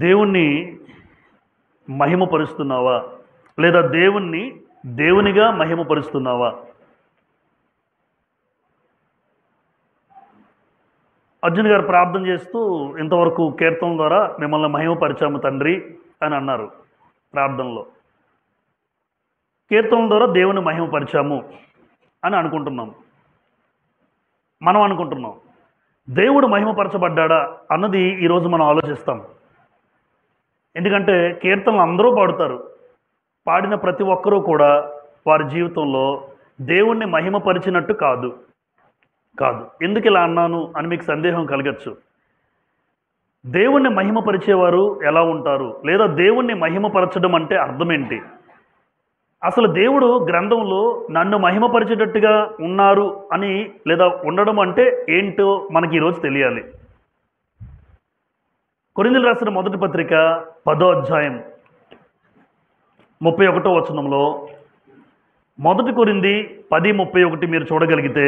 దేవుణ్ణి మహిమపరుస్తున్నావా? లేదా దేవుణ్ణి దేవునిగా మహిమపరుస్తున్నావా? అర్జున్ గారు ప్రార్థన చేస్తూ ఇంతవరకు కీర్తన ద్వారా మిమ్మల్ని మహిమపరిచాము తండ్రి అని అన్నారు. ప్రార్థనలో కీర్తన ద్వారా దేవుని మహిమపరిచాము అని అనుకుంటున్నాం. మనం అనుకుంటున్నాం దేవుడు మహిమపరచబడ్డా అన్నది ఈరోజు మనం ఆలోచిస్తాం. ఎందుకంటే కీర్తనలు అందరూ పాడుతారు. పాడిన ప్రతి ఒక్కరూ కూడా వారి జీవితంలో దేవుణ్ణి మహిమపరిచినట్టు కాదు. ఎందుకు ఇలా అన్నాను అని మీకు సందేహం కలగచ్చు. దేవుణ్ణి మహిమపరిచేవారు ఎలా ఉంటారు? లేదా దేవుణ్ణి మహిమపరచడం అంటే అర్థం ఏంటి? అసలు దేవుడు గ్రంథంలో నన్ను మహిమపరిచేటట్టుగా ఉన్నారు అని లేదా ఉండడం అంటే ఏంటో మనకి ఈరోజు తెలియాలి. కొరింథీయులకు రాసిన మొదటి పత్రిక 10వ అధ్యాయం 31వ వచనంలో, మొదటి కొరింథీ 10:31 మీరు చూడగలిగితే,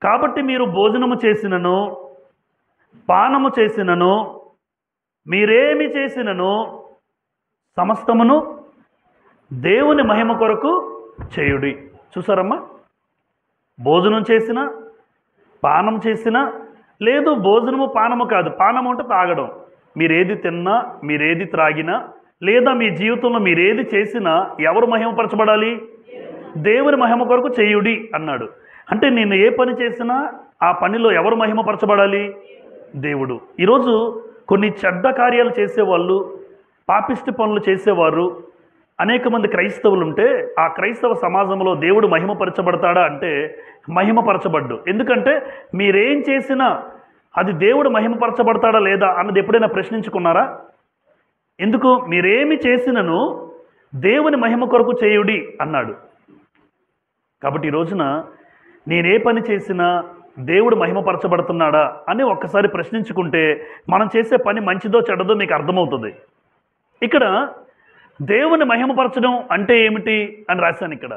కాబట్టి మీరు భోజనము చేసినను పానము చేసినను మీరేమి చేసినను సమస్తమును దేవుని మహిమ కొరకు చేయుడి. చూసారమ్మా, భోజనం చేసిన పానం చేసిన, లేదు భోజనము పానము కాదు, పానము అంటే తాగడం, మీరేది తిన్నా మీరేది త్రాగినా లేదా మీ జీవితంలో మీరేది చేసినా ఎవరు మహిమపరచబడాలి? దేవుని మహిమ కొరకు చేయుడి అన్నాడు. అంటే నేను ఏ పని చేసినా ఆ పనిలో ఎవరు మహిమపరచబడాలి? దేవుడు. ఈరోజు కొన్ని చెడ్డ కార్యాలు చేసేవాళ్ళు, పాపిష్టి పనులు చేసేవారు అనేక మంది క్రైస్తవులు ఉంటే ఆ క్రైస్తవ సమాజంలో దేవుడు మహిమపరచబడతాడా అంటే మహిమపరచబడ్డు. ఎందుకంటే మీరేం చేసినా అది దేవుడు మహిమపరచబడతాడా లేదా అన్నది ఎప్పుడైనా ప్రశ్నించుకున్నారా? ఎందుకు? మీరేమి చేసినను దేవుని మహిమ కొరకు చేయుడి అన్నాడు. కాబట్టి ఈ రోజున నేనే పని చేసినా దేవుడు మహిమపరచబడుతున్నాడా అని ఒక్కసారి ప్రశ్నించుకుంటే మనం చేసే పని మంచిదో చెడ్డదో మీకు అర్థమవుతుంది. ఇక్కడ దేవుని మహిమపరచడం అంటే ఏమిటి అని రాశాను. ఇక్కడ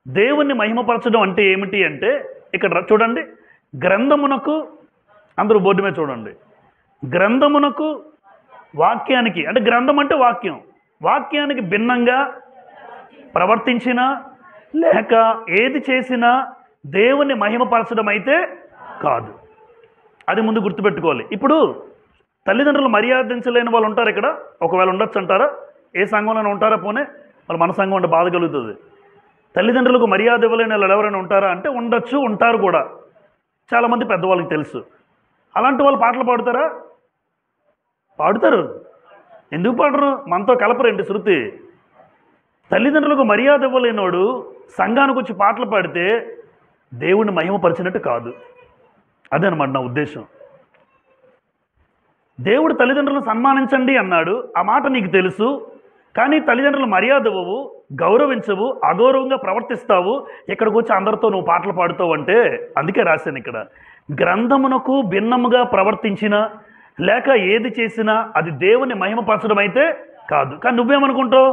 దేవుణ్ణి మహిమపరచడం అంటే ఏమిటి అంటే ఇక్కడ చూడండి, గ్రంథమునకు, అందరూ బోర్డు మీద చూడండి, గ్రంథమునకు వాక్యానికి, అంటే గ్రంథం అంటే వాక్యం, వాక్యానికి భిన్నంగా ప్రవర్తించినా లేక ఏది చేసినా దేవుణ్ణి మహిమపరచడం అయితే కాదు. అది ముందు గుర్తుపెట్టుకోవాలి. ఇప్పుడు తల్లిదండ్రులు మర్యాదించలేని వాళ్ళు ఉంటారు ఇక్కడ, ఒకవేళ ఉండొచ్చు అంటారా? ఏ సంఘంలోనే ఉంటారా? పోనే వాళ్ళు మన సంఘం అంటే బాధ కలుగుతుంది. తల్లిదండ్రులకు మర్యాద ఇవ్వలేని వాళ్ళు ఎవరైనా ఉంటారా అంటే ఉండొచ్చు, ఉంటారు కూడా. చాలామంది పెద్దవాళ్ళకి తెలుసు. అలాంటి వాళ్ళు పాటలు పాడుతారా? పాడుతారు. ఎందుకు పాడరు? మనతో కలపరేంటి శృతి? తల్లిదండ్రులకు మర్యాద ఇవ్వలేనోడు సంఘానికి వచ్చి పాటలు పాడితే దేవుణ్ణి మహిమపరిచినట్టు కాదు. అదేనమాట నా ఉద్దేశం. దేవుడు తల్లిదండ్రులను సన్మానించండి అన్నాడు, ఆ మాట నీకు తెలుసు. కానీ తల్లిదండ్రులు మర్యాద ఇవ్వవు, గౌరవించవు, అగౌరవంగా ప్రవర్తిస్తావు, ఇక్కడికి వచ్చి అందరితో నువ్వు పాటలు పాడుతావు అంటే అందుకే రాశాను ఇక్కడ, గ్రంథమునకు భిన్నముగా ప్రవర్తించినా లేక ఏది చేసినా అది దేవుని మహిమపరచడం అయితే కాదు. కానీ నువ్వేమనుకుంటావు?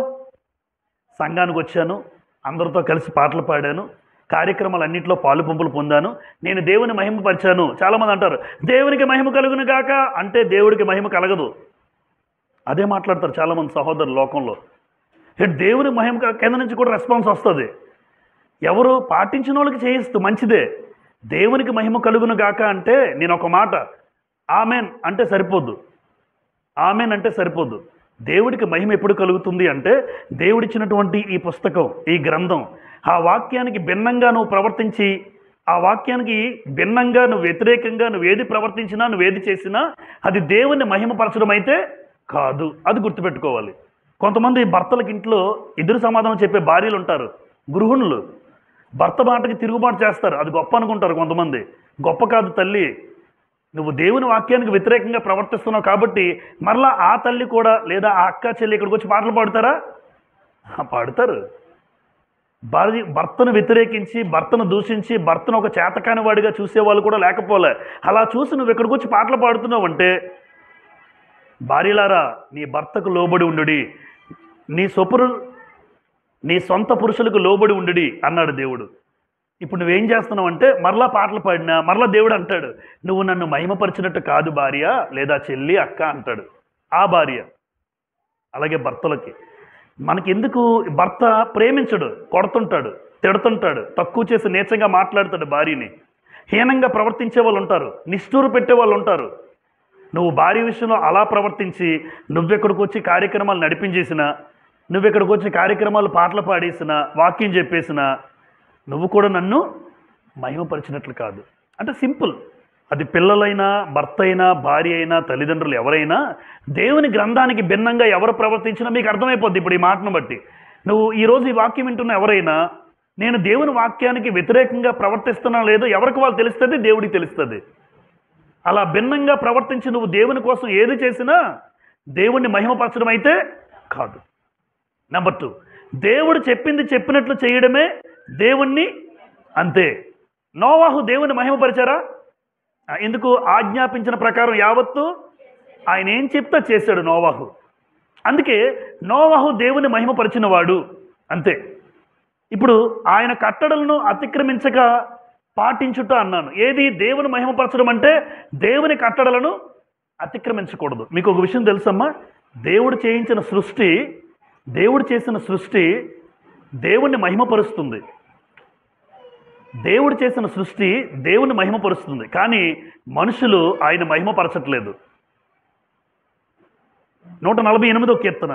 సంఘానికి వచ్చాను, అందరితో కలిసి పాటలు పాడాను, కార్యక్రమాలన్నింటిలో పాలు పంపులు పొందాను, నేను దేవుని మహిమపరిచాను. చాలామంది అంటారు దేవునికి మహిమ కలుగును గాక అంటే దేవుడికి మహిమ కలగదు. అదే మాట్లాడతారు చాలామంది సహోదరులు లోకంలో. దేవుని మహిమ కింద నుంచి కూడా రెస్పాన్స్ వస్తుంది. ఎవరు పాటించిన వాళ్ళకి చేయిస్తూ మంచిదే. దేవునికి మహిమ కలుగును గాక అంటే నేను ఒక మాట ఆమెన్ అంటే సరిపోద్దు. ఆమెన్ అంటే సరిపోద్దు. దేవుడికి మహిమ ఎప్పుడు కలుగుతుంది అంటే దేవుడిచ్చినటువంటి ఈ పుస్తకం, ఈ గ్రంథం, ఆ వాక్యానికి భిన్నంగా నువ్వు ప్రవర్తించి, ఆ వాక్యానికి భిన్నంగా నువ్వు వ్యతిరేకంగా నువ్వేది ప్రవర్తించినా నువ్వేది చేసినా అది దేవుణ్ణి మహిమపరచడం అయితే కాదు. అది గుర్తుపెట్టుకోవాలి. కొంతమంది భర్తలకి ఇంట్లో ఎదురు సమాధానం చెప్పే భార్యలు ఉంటారు, గృహిణులు. భర్త మాటకి తిరుగుబాటు చేస్తారు, అది గొప్ప అనుకుంటారు కొంతమంది. గొప్ప కాదు తల్లి, నువ్వు దేవుని వాక్యానికి వ్యతిరేకంగా ప్రవర్తిస్తున్నావు కాబట్టి మరలా ఆ తల్లి కూడా లేదా ఆ అక్క చెల్లి ఇక్కడికి వచ్చి పాటలు పాడుతారా? పాడుతారు. భర్తను వ్యతిరేకించి, భర్తను దూషించి, భర్తను ఒక చేతకాని వాడిగా చూసేవాళ్ళు కూడా లేకపోలే. అలా చూసి నువ్వు ఇక్కడికి వచ్చి పాటలు పాడుతున్నావు అంటే, భార్యలారా నీ భర్తకు లోబడి ఉండుడి, నీ సొంత పురుషులకు లోబడి ఉండుడి అన్నాడు దేవుడు. ఇప్పుడు నువ్వేం చేస్తున్నావు అంటే మరలా పాటలు పాడినా మరలా దేవుడు అంటాడు, నువ్వు నన్ను మహిమపరిచినట్టు కాదు భార్య లేదా చెల్లి, అక్క అంటాడు. ఆ భార్య. అలాగే భర్తలకి మనకెందుకు, భర్త ప్రేమించడు, కొడుతుంటాడు, తిడుతుంటాడు, తక్కువ చేసి నీచంగా మాట్లాడతాడు భార్యని, హీనంగా ప్రవర్తించే వాళ్ళు ఉంటారు, నిష్ఠూరు పెట్టే వాళ్ళు ఉంటారు. నువ్వు భార్య విషయంలో అలా ప్రవర్తించి నువ్వెక్కడికి వచ్చి కార్యక్రమాలు నడిపించేసినా, నువ్వెక్కడికి వచ్చి కార్యక్రమాలు పాటలు పాడేసినా, వాక్యం చెప్పేసినా నువ్వు కూడా నన్ను మహిమపరిచినట్లు కాదు. అంటే సింపుల్. అది పిల్లలైనా, భర్త అయినా, భార్య అయినా, తల్లిదండ్రులు ఎవరైనా దేవుని గ్రంథానికి భిన్నంగా ఎవరు ప్రవర్తించినా మీకు అర్థమైపోద్ది. ఇప్పుడు ఈ మాటను బట్టి నువ్వు ఈరోజు ఈ వాక్యం వింటున్న ఎవరైనా నేను దేవుని వాక్యానికి వ్యతిరేకంగా ప్రవర్తిస్తున్నా లేదో ఎవరికి వాళ్ళు తెలుస్తుంది, దేవుడికి తెలుస్తుంది. అలా భిన్నంగా ప్రవర్తించి నువ్వు దేవుని కోసం ఏది చేసినా దేవుణ్ణి మహిమపరచడం అయితే కాదు. నెంబర్ 2, దేవుడు చెప్పింది చెప్పినట్లు చేయడమే దేవుణ్ణి. అంతే. నోవాహు దేవుని మహిమపరిచారా? ఎందుకు? ఆజ్ఞాపించిన ప్రకారం యావత్తు ఆయన ఏం చెప్తా చేశాడు నోవాహు. అందుకే నోవాహు దేవుని మహిమపరిచిన వాడు. అంతే. ఇప్పుడు ఆయన కట్టడలను అతిక్రమించక పాటించుట అన్నాను. ఏది? దేవుని మహిమపరచడం అంటే దేవుని కట్టడలను అతిక్రమించకూడదు. మీకు ఒక విషయం తెలుసమ్మా, దేవుడు చేసిన సృష్టి దేవుణ్ణి మహిమపరుస్తుంది. దేవుడు చేసిన సృష్టి దేవుని మహిమపరుస్తుంది, కానీ మనుషులు ఆయన మహిమపరచట్లేదు. 148వ కీర్తన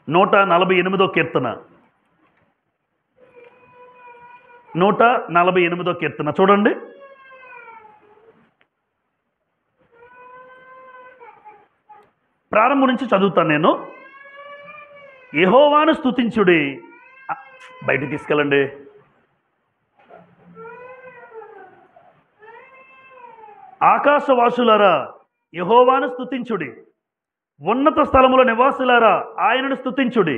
148వ కీర్తన 148వ కీర్తన చూడండి. ప్రారంభం నుంచి చదువుతాను నేను. యెహోవాను స్తుతించుడి. బయటికి తీసుకెళ్ళండి. ఆకాశవాసులారా యెహోవాను స్తుతించుడి. ఉన్నత స్థలముల నివాసులారా ఆయనను స్తుతించుడి.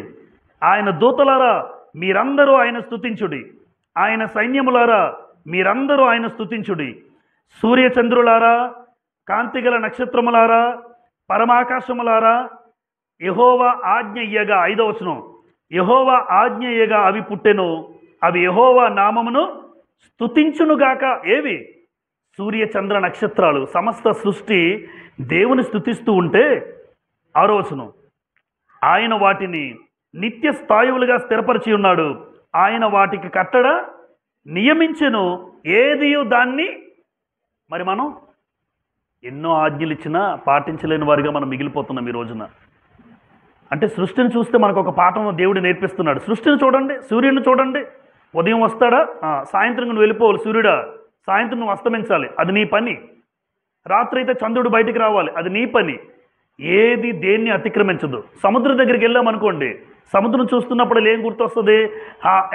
ఆయన దూతలారా మీరందరూ ఆయన స్తుతించుడి. ఆయన సైన్యములారా మీరందరూ ఆయన స్తుతించుడి. సూర్యచంద్రులారా, కాంతిగల నక్షత్రములారా, పరమాకాశములారా, యెహోవా ఆజ్ఞ ఇయ్యగా, 5వ వచనం, యెహోవా ఆజ్ఞ ఇయ్యగా అవి పుట్టెను, అవి యెహోవా నామమును స్తుతించునుగాక. ఏవి? సూర్య చంద్ర నక్షత్రాలు, సమస్త సృష్టి దేవుని స్తుతిస్తూ ఉంటే 6వ వచనం, ఆయన వాటిని నిత్య స్థాయువులుగా స్థిరపరిచి ఉన్నాడు, ఆయన వాటికి కట్టడ నియమించెను, ఏదియు దాన్ని. మరి మనం ఎన్నో ఆజ్ఞలు ఇచ్చినా పాటించలేని వారిగా మనం మిగిలిపోతున్నాం ఈ రోజున. అంటే సృష్టిని చూస్తే మనకు ఒక పాఠం దేవుడు నేర్పిస్తున్నాడు. సృష్టిని చూడండి, సూర్యుడిని చూడండి. ఉదయం వస్తాడా, సాయంత్రం నువ్వు వెళ్ళిపోవాలి. సూర్యుడా, సాయంత్రం నువ్వు అస్తమించాలి, అది నీ పని. రాత్రి అయితే చంద్రుడు బయటికి రావాలి, అది నీ పని. ఏది దేన్ని అతిక్రమించదు. సముద్రం దగ్గరికి వెళ్ళామనుకోండి, సముద్రం చూస్తున్నప్పుడు ఏం గుర్తొస్తుంది?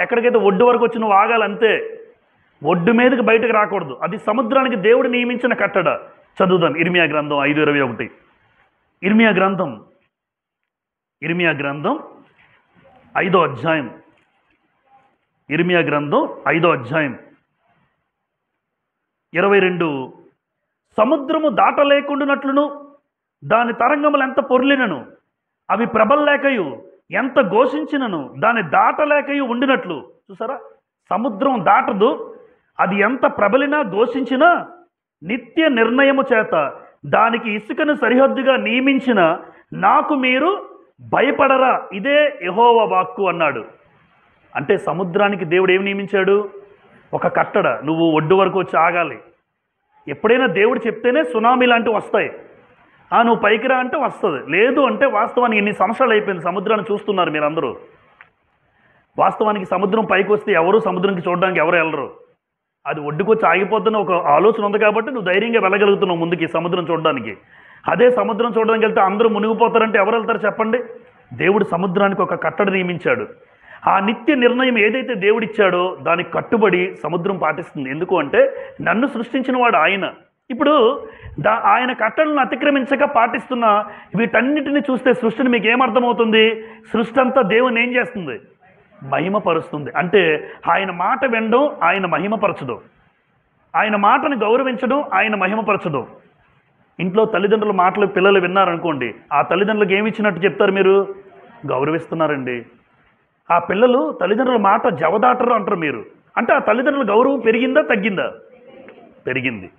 ఎక్కడికైతే ఒడ్డు వరకు వచ్చి నువ్వు ఆగాలంతే, ఒడ్డు మీదకి బయటకు రాకూడదు. అది సముద్రానికి దేవుడు నియమించిన కట్టడ. చదువుదాం ఇర్మియా గ్రంథం 5:21. ఇర్మియా గ్రంథం 5వ అధ్యాయం. ఇర్మియా గ్రంథం 5వ అధ్యాయం 22. సముద్రము దాటలేకుండానట్లును దాని తరంగములు ఎంత పొర్లినను అవి ప్రబల్లేకయు ఎంత ఘోషించినను దాని దాటలేకయు ఉండినట్లు. చూసారా, సముద్రం దాటదు, అది ఎంత ప్రబలినా ఘోషించినా నిత్య నిర్ణయము చేత దానికి ఇసుకను సరిహద్దుగా నియమించిన నాకు మీరు భయపడరా, ఇదే యెహోవా వాక్కు అన్నాడు. అంటే సముద్రానికి దేవుడు ఏమి నియమించాడు? ఒక కట్టడ. నువ్వు ఒడ్డు వరకు వచ్చి ఆగాలి. ఎప్పుడైనా దేవుడు చెప్తేనే సునామీ లాంటివి వస్తాయి. నువ్వు పైకి రా అంటే వస్తుంది, లేదు అంటే వాస్తవానికి ఇన్ని సంవత్సరాలు అయిపోయింది సముద్రాన్ని చూస్తున్నారు మీరందరూ. వాస్తవానికి సముద్రం పైకి వస్తే ఎవరు సముద్రంకి చూడడానికి ఎవరు వెళ్ళరు. అది ఒడ్డుకొచ్చి ఆగిపోతున్న ఒక ఆలోచన ఉంది కాబట్టి నువ్వు ధైర్యంగా వెళ్ళగలుగుతున్నావు ముందుకి సముద్రం చూడడానికి. అదే సముద్రం చూడడానికి వెళ్తే అందరూ మునిగిపోతారంటే ఎవరు వెళ్తారు చెప్పండి? దేవుడు సముద్రానికి ఒక కట్టడి నియమించాడు. ఆ నిత్య నిర్ణయం ఏదైతే దేవుడిచ్చాడో దానికి కట్టుబడి సముద్రం పాటిస్తుంది. ఎందుకు అంటే నన్ను సృష్టించిన వాడు ఆయన. ఇప్పుడు ఆయన కట్టడలను అతిక్రమించక పాటిస్తున్న వీటన్నిటిని చూస్తే సృష్టిని మీకు ఏమర్థమవుతుంది? సృష్టి అంతా దేవుని ఏం చేస్తుంది? మహిమపరుస్తుంది. అంటే ఆయన మాట వినడం ఆయన మహిమపరచడం, ఆయన మాటను గౌరవించడం ఆయన మహిమపరచడం. ఇంట్లో తల్లిదండ్రుల మాటలు పిల్లలు విన్నారనుకోండి, ఆ తల్లిదండ్రులకు ఏమి ఇచ్చినట్టు చెప్తారు? మీరు గౌరవిస్తున్నారండి. ఆ పిల్లలు తల్లిదండ్రుల మాట జవదాటరు అంటారు మీరు. అంటే ఆ తల్లిదండ్రుల గౌరవం పెరిగిందా తగ్గిందా? పెరిగింది.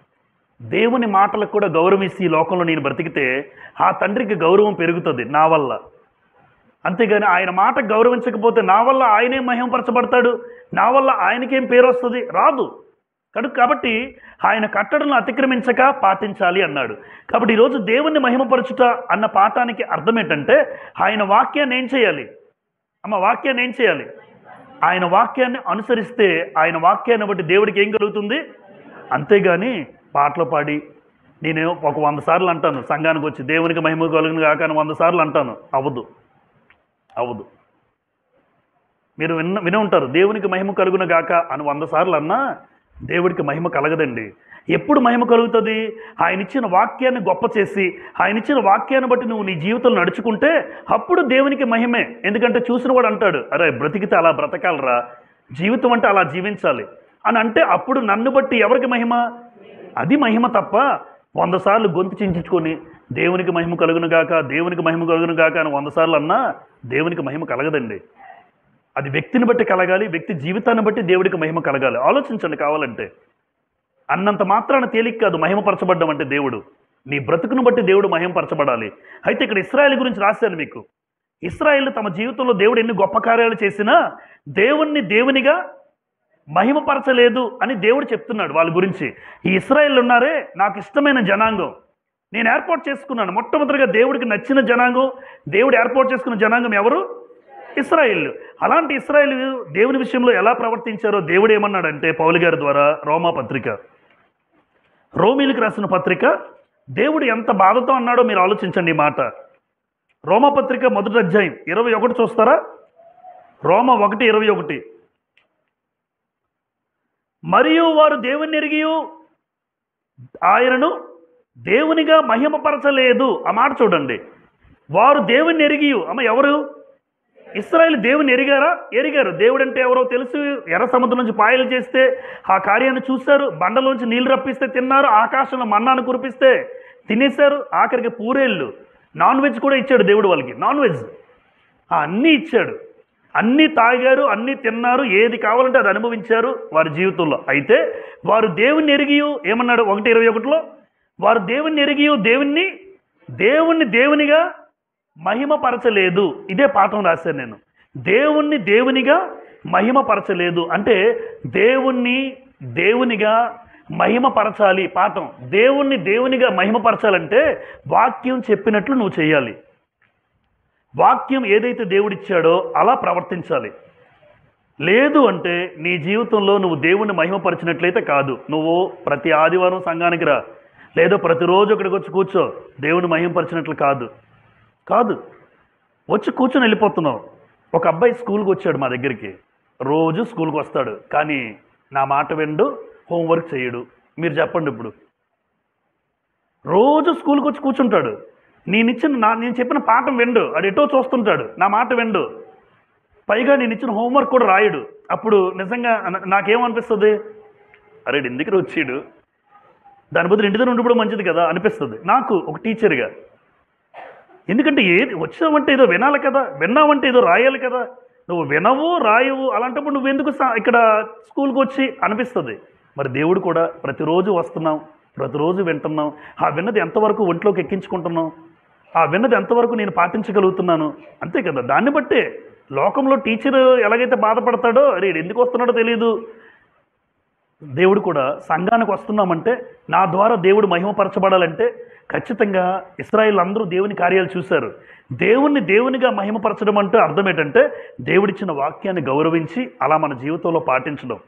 దేవుని మాటలకు కూడా గౌరవిస్తే ఈ లోకంలో నేను బ్రతికితే ఆ తండ్రికి గౌరవం పెరుగుతుంది నా వల్ల. అంతేగాని ఆయన మాట గౌరవించకపోతే నా వల్ల ఆయనే మహిమపరచబడతాడు, నా వల్ల ఆయనకేం పేరు వస్తుంది? రాదు. కాబట్టి ఆయన కట్టడలను అతిక్రమించక పాటించాలి అన్నాడు. కాబట్టి ఈరోజు దేవుణ్ణి మహిమపరచుట అన్న పాఠానికి అర్థం ఏంటంటే ఆయన వాక్యాన్ని ఏం చేయాలి? వాక్యాన్ని ఏం చేయాలి? ఆయన వాక్యాన్ని అనుసరిస్తే ఆయన వాక్యాన్ని బట్టి దేవుడికి ఏం కలుగుతుంది? అంతేగాని పాటలు పాడి నేను ఒక 100 సార్లు అంటాను సంఘానికి వచ్చి దేవునికి మహిమ కలుగును గాక అని 100 సార్లు అంటాను. అవ్వదు. మీరు వినే ఉంటారు దేవునికి మహిమ కలుగును గాక అని 100 సార్లు అన్నా దేవుడికి మహిమ కలగదండి. ఎప్పుడు మహిమ కలుగుతుంది? ఆయన ఇచ్చిన వాక్యాన్ని గొప్ప చేసి ఆయన ఇచ్చిన వాక్యాన్ని బట్టి నువ్వు నీ జీవితంలో నడుచుకుంటే అప్పుడు దేవునికి మహిమే. ఎందుకంటే చూసిన వాడు అంటాడు, అరే బ్రతికితే అలా బ్రతకాలరా, జీవితం అంటే అలా జీవించాలి అని అంటే అప్పుడు నన్ను బట్టి ఎవరికి మహిమ? అది మహిమ తప్ప 100 సార్లు గొంతు చించుకొని దేవునికి మహిమ కలుగును గాక దేవునికి మహిమ కలుగును గాక అని 100 సార్లు అన్నా దేవునికి మహిమ కలగదండి. అది వ్యక్తిని బట్టి కలగాలి, వ్యక్తి జీవితాన్ని బట్టి దేవుడికి మహిమ కలగాలి. ఆలోచించండి కావాలంటే. అన్నంత మాత్రాన తేలిక కాదు మహిమపరచబడ్డం అంటే. దేవుడు నీ బ్రతుకును బట్టి దేవుడు మహిమపరచబడాలి. అయితే ఇక్కడ ఇశ్రాయేలు గురించి రాశాను మీకు. ఇశ్రాయేలు తమ జీవితంలో దేవుడు ఎన్ని గొప్ప కార్యాలు చేసినా దేవుణ్ణి దేవునిగా మహిమపరచలేదు అని దేవుడు చెప్తున్నాడు వాళ్ళ గురించి. ఈ ఇశ్రాయేలు ఉన్నారే నాకు ఇష్టమైన జనాంగం, నేను ఏర్పాటు చేసుకున్నాను. మొట్టమొదటిగా దేవుడికి నచ్చిన జనాంగం, దేవుడు ఏర్పాటు చేసుకున్న జనాంగం ఎవరు? ఇశ్రాయేలు. అలాంటి ఇశ్రాయేలు దేవుని విషయంలో ఎలా ప్రవర్తించారో దేవుడు ఏమన్నాడంటే పౌలు గారి ద్వారా రోమీలకు రాసిన పత్రిక దేవుడు ఎంత బాధతో అన్నాడో మీరు ఆలోచించండి ఈ మాట. రోమపత్రిక 1వ అధ్యాయం 21 చూస్తారా? రోమ 1:21. మరియు వారు దేవుని ఎరిగి ఆయనను దేవునిగా మహిమపరచలేదు. ఆ మాట చూడండి. వారు దేవుని ఎరిగి ఎవరు? ఇశ్రాయేలు దేవుని ఎరిగారు. దేవుడు అంటే ఎవరో తెలుసు. ఎర్ర సముద్రం నుంచి పాయలు చేస్తే ఆ కార్యాన్ని చూశారు, బండలోంచి నీళ్లు రప్పిస్తే తిన్నారు, ఆకాశంలో మన్నాను కురిపిస్తే తినేశారు, ఆఖరికి పూరేళ్ళు నాన్ వెజ్ కూడా ఇచ్చాడు దేవుడు వాళ్ళకి. నాన్ వెజ్ అన్నీ ఇచ్చాడు, అన్నీ తాగారు, అన్నీ తిన్నారు, ఏది కావాలంటే అది అనుభవించారు వారి జీవితంలో. అయితే వారు దేవుణ్ణి ఎరిగి ఏమన్నాడు 1:21లో? వారు దేవుణ్ణి ఎరిగి దేవుణ్ణి దేవునిగా మహిమపరచలేదు. ఇదే పాఠం రాశాను నేను. దేవుణ్ణి దేవునిగా మహిమపరచలేదు అంటే దేవుణ్ణి దేవునిగా మహిమపరచాలి. పాఠం దేవుణ్ణి దేవునిగా మహిమపరచాలంటే వాక్యం చెప్పినట్లు నువ్వు చేయాలి. వాక్యం ఏదైతే దేవుడిచ్చాడో అలా ప్రవర్తించాలి. లేదు అంటే నీ జీవితంలో నువ్వు దేవుణ్ణి మహిమపరిచినట్లయితే కాదు. నువ్వు ప్రతి ఆదివారం సంఘానికి రా, లేదో ప్రతిరోజు ఇక్కడికి వచ్చి కూర్చో, దేవుని మహిమపరిచినట్లు కాదు. వచ్చి కూర్చొని వెళ్ళిపోతున్నావు. ఒక అబ్బాయి స్కూల్కి వచ్చాడు మా దగ్గరికి. రోజు స్కూల్కి వస్తాడు, కానీ నా మాట విండు, హోంవర్క్ చేయడు. మీరు చెప్పండి ఇప్పుడు. రోజు స్కూల్కి వచ్చి కూర్చుంటాడు, నేను చెప్పిన పాఠం విండు, అది ఎటో చూస్తుంటాడు, నా మాట విండు, పైగా నేను ఇచ్చిన హోంవర్క్ కూడా రాయడు. అప్పుడు నిజంగా నాకేమనిపిస్తుంది? అరే ఎందుకు వచ్చాడు, దాని బదులు ఇంటి దగ్గర ఉండిపోవడం మంచిది కదా అనిపిస్తుంది నాకు ఒక టీచర్గా. ఎందుకంటే ఏది వచ్చావంటే ఏదో వినాలి కదా, విన్నావంటే ఏదో రాయాలి కదా. నువ్వు వినవు రాయవు, అలాంటప్పుడు నువ్వెందుకు ఇక్కడ స్కూల్కి వచ్చి అనిపిస్తుంది. మరి దేవుడు కూడా ప్రతిరోజు వస్తున్నాం, ప్రతిరోజు వింటున్నాం. ఆ విన్నది ఎంతవరకు ఒంట్లోకి ఎక్కించుకుంటున్నాం, ఆ విన్నది ఎంతవరకు నేను పాటించగలుగుతున్నాను, అంతే కదా. దాన్ని బట్టే లోకంలో టీచర్ ఎలాగైతే బాధపడతాడో, అరే ఎందుకు వస్తున్నాడో తెలియదు, దేవుడు కూడా సంఘానికి వస్తున్నామంటే నా ద్వారా దేవుడు మహిమపరచబడాలంటే ఖచ్చితంగా ఇశ్రాయేలు అందరూ దేవుని కార్యాలు చూశారు. దేవుణ్ణి దేవునిగా మహిమపరచడం అంటే అర్థం ఏంటంటే దేవుడిచ్చిన వాక్యాన్ని గౌరవించి అలా మన జీవితంలో పాటించడం.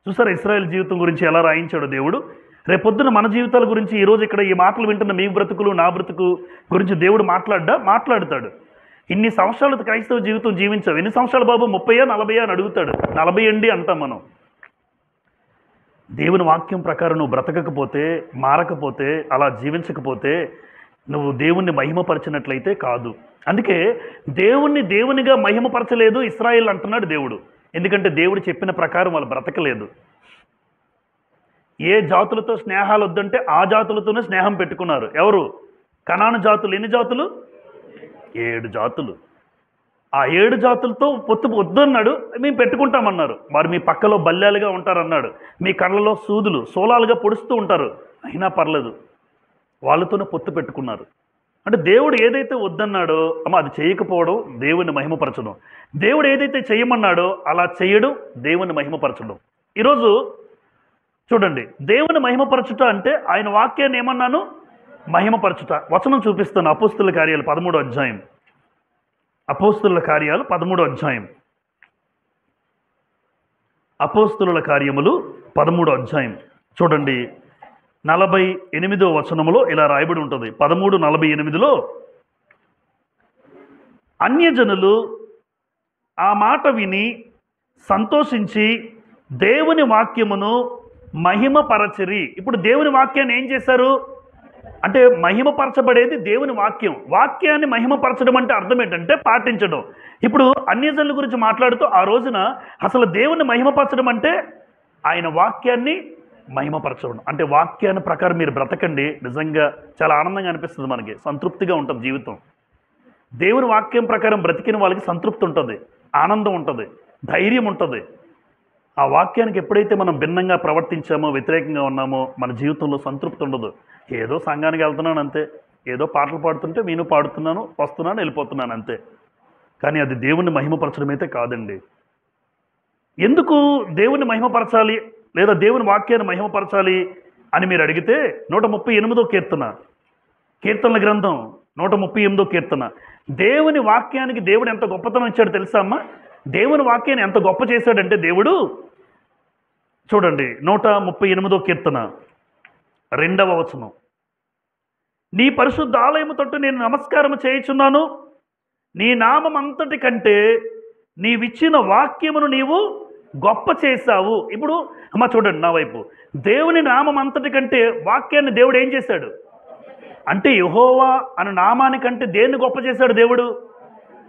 చూసారా ఇశ్రాయేలు జీవితం గురించి ఎలా రాయించాడో దేవుడు. రేపొద్దున మన జీవితాల గురించి ఈరోజు ఇక్కడ ఈ మాటలు వింటున్న మీ బ్రతుకులు నా బ్రతుకు గురించి దేవుడు మాట్లాడతాడు. ఇన్ని సంవత్సరాలు క్రైస్తవ జీవితం జీవించావు, ఎన్ని సంవత్సరాలు బాబు, 30 40 అని అడుగుతాడు. 40 అండి అంటాం మనం. దేవుని వాక్యం ప్రకారం నువ్వు బ్రతకకపోతే, మారకపోతే, అలా జీవించకపోతే నువ్వు దేవుణ్ణి మహిమపరిచినట్లయితే కాదు. అందుకే దేవుణ్ణి దేవునిగా మహిమపరచలేదు ఇశ్రాయేలు అంటున్నాడు దేవుడు. ఎందుకంటే దేవుడు చెప్పిన ప్రకారం వాళ్ళు బ్రతకలేదు. ఏ జాతులతో స్నేహాలు వద్దంటే ఆ జాతులతోనే స్నేహం పెట్టుకున్నారు. ఎవరు? కనాను జాతులు. ఎన్ని జాతులు? 7 జాతులు. ఆ 7 జాతులతో పొత్తు వద్దన్నాడు, మేము పెట్టుకుంటామన్నారు. మరి మీ పక్కలో బల్యాలుగా ఉంటారన్నాడు, మీ కళ్ళలో సూదులు సోలాలుగా పొడుస్తూ ఉంటారు, అయినా పర్లేదు, వాళ్ళతోనే పొత్తు పెట్టుకున్నారు. అంటే దేవుడు ఏదైతే వద్దన్నాడో అమ్మ అది చేయకపోవడం దేవుని మహిమపరచడం, దేవుడు ఏదైతే చేయమన్నాడో అలా చేయడం దేవుని మహిమపరచడం. ఈరోజు చూడండి, దేవుని మహిమపరచుట అంటే ఆయన వాక్యాన్ని ఏమన్నాను, మహిమపరచుట. వచనం చూపిస్తాను, అపోస్తుల కార్యాలు 13వ అధ్యాయం. అపోస్తుల కార్యాలు 13వ అధ్యాయం. అపోస్తుల కార్యములు 13వ అధ్యాయం చూడండి, 48వ వచనములో ఇలా రాయబడి ఉంటుంది. 13:48లో అన్యజనులు ఆ మాట విని సంతోషించి దేవుని వాక్యమును మహిమపరచిరి. ఇప్పుడు దేవుని వాక్యాన్ని ఏం చేశారు అంటే, మహిమపరచబడేది దేవుని వాక్యం. వాక్యాన్ని మహిమపరచడం అంటే అర్థం ఏంటంటే పాటించడం. ఇప్పుడు అన్యజనుల గురించి మాట్లాడుతూ ఆ రోజున అసలు దేవుని మహిమపరచడం అంటే ఆయన వాక్యాన్ని మహిమపరచడం. అంటే వాక్యాన్ని ప్రకారం మీరు బ్రతకండి, నిజంగా చాలా ఆనందంగా అనిపిస్తుంది, మనకి సంతృప్తిగా ఉంటుంది జీవితం. దేవుని వాక్యం ప్రకారం బ్రతికిన వాళ్ళకి సంతృప్తి ఉంటుంది, ఆనందం ఉంటుంది, ధైర్యం ఉంటుంది. ఆ వాక్యానికి ఎప్పుడైతే మనం భిన్నంగా ప్రవర్తించామో, వ్యతిరేకంగా ఉన్నామో, మన జీవితంలో సంతృప్తి ఉండదు. ఏదో సంఘానికి వెళ్తున్నాను అంతే, ఏదో పాటలు పాడుతుంటే నేను పాడుతున్నాను, వస్తున్నాను, వెళ్ళిపోతున్నాను అంతే. కానీ అది దేవుణ్ణి మహిమపరచడం అయితే కాదండి. ఎందుకు దేవుణ్ణి మహిమపరచాలి లేదా దేవుని వాక్యాన్ని మహిమపరచాలి అని మీరు అడిగితే 138వ కీర్తనల గ్రంథం 138వ కీర్తన. దేవుని వాక్యానికి దేవుడు ఎంత గొప్పతనం ఇచ్చాడు తెలుసా అమ్మ? దేవుని వాక్యాన్ని ఎంత గొప్ప చేశాడంటే దేవుడు, చూడండి 138వ కీర్తన 2వ వచనం. నీ పరిశుద్ధ ఆలయము తట్టు నేను నమస్కారం చేయుచున్నాను, నీ నామం అంతటి కంటే నీవిచ్చిన వాక్యమును నీవు గొప్ప చేశావు. ఇప్పుడు అమ్మ చూడండి నా వైపు, దేవుని నామం అంతటి కంటే వాక్యాన్ని దేవుడు ఏం చేశాడు అంటే, యెహోవా అనే నామానికంటే దేన్ని గొప్ప చేశాడు దేవుడు?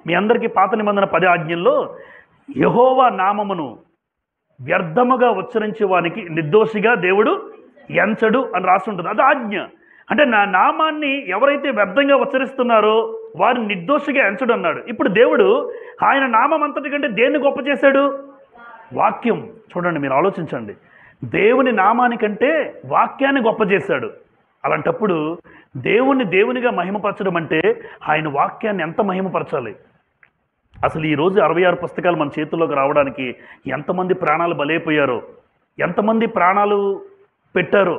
మీ అందరికీ పాత నిబంధన 10 ఆజ్ఞల్లో యెహోవా నామమును వ్యర్థముగా ఉచ్చరించే వానికి నిర్దోషిగా దేవుడు ఎంచడు అని రాసి ఉంటుంది. అది ఆజ్ఞ. అంటే నా నామాన్ని ఎవరైతే వ్యర్థంగా ఉచ్చరిస్తున్నారో వారిని నిర్దోషిగా ఎంచడు అన్నాడు. ఇప్పుడు దేవుడు ఆయన నామం అంతటి కంటే దేన్ని గొప్ప చేశాడు? వాక్యం. చూడండి, మీరు ఆలోచించండి, దేవుని నామానికంటే వాక్యాన్ని గొప్ప చేశాడు. అలాంటప్పుడు దేవుణ్ణి దేవునిగా మహిమపరచడం అంటే ఆయన వాక్యాన్ని ఎంత మహిమపరచాలి? అసలు ఈరోజు 66 పుస్తకాలు మన చేతుల్లోకి రావడానికి ఎంతమంది ప్రాణాలు బలైపోయారో, ఎంతమంది ప్రాణాలు పెట్టారో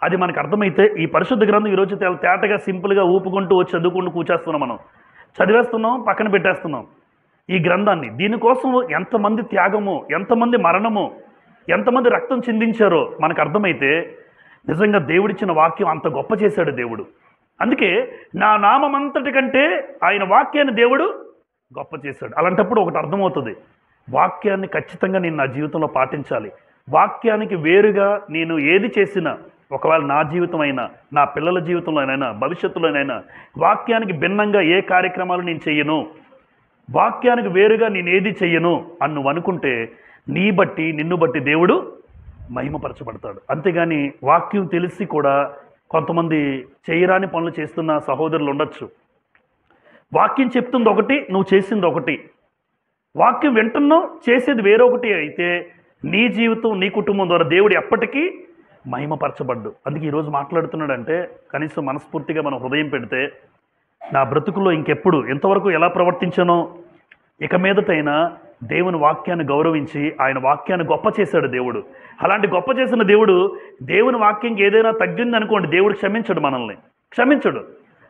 అది మనకు అర్థమైతే, ఈ పరిశుద్ధ గ్రంథం ఈరోజు తేటగా సింపుల్గా ఊపుకుంటూ వచ్చి చదువుకుంటూ కూర్చేస్తున్నాం, మనం చదివేస్తున్నాం, పక్కన పెట్టేస్తున్నాం ఈ గ్రంథాన్ని. దీనికోసం ఎంతమంది త్యాగమో, ఎంతమంది మరణమో, ఎంతమంది రక్తం చిందించారో మనకు అర్థమైతే నిజంగా దేవుడిచ్చిన వాక్యం అంత గొప్ప చేశాడు దేవుడు. అందుకే నా నామం అంతటి కంటే ఆయన వాక్యాన్ని దేవుడు గొప్ప చేశాడు. అలాంటప్పుడు ఒకటి అర్థమవుతుంది, వాక్యాన్ని ఖచ్చితంగా నేను నా జీవితంలో పాటించాలి. వాక్యానికి వేరుగా నేను ఏది చేసినా, ఒకవేళ నా జీవితం అయినా, నా పిల్లల జీవితంలోనైనా, భవిష్యత్తులోనైనా వాక్యానికి భిన్నంగా ఏ కార్యక్రమాలు నేను చెయ్యను, వాక్యానికి వేరుగా నేను ఏది చెయ్యను అని నువ్వు అనుకుంటే నిన్ను బట్టి దేవుడు మహిమపరచబడతాడు. అంతేగాని వాక్యం తెలిసి కూడా కొంతమంది చేయరాని పనులు చేస్తున్న సహోదరులు ఉండొచ్చు. వాక్యం చెప్తుంది ఒకటి, నువ్వు చేసింది ఒకటి. వాక్యం వింటున్నావు, చేసేది వేరొకటి అయితే నీ జీవితం, నీ కుటుంబం ద్వారా దేవుడు ఎప్పటికీ మహిమపరచబడ్డు. అందుకే ఈరోజు మాట్లాడుతున్నాడంటే కనీసం మనస్ఫూర్తిగా మనం హృదయం పెడితే, నా బ్రతుకులో ఇంకెప్పుడు ఎంతవరకు ఎలా ప్రవర్తించానో ఇక మీదటైనా దేవుని వాక్యాన్ని గౌరవించి ఆయన వాక్యాన్ని గొప్ప చేశాడు దేవుడు. అలాంటి గొప్ప చేసిన దేవుడు, దేవుని వాక్యంకి ఏదైనా తగ్గిందనుకోండి దేవుడు క్షమించడు, మనల్ని క్షమించడు.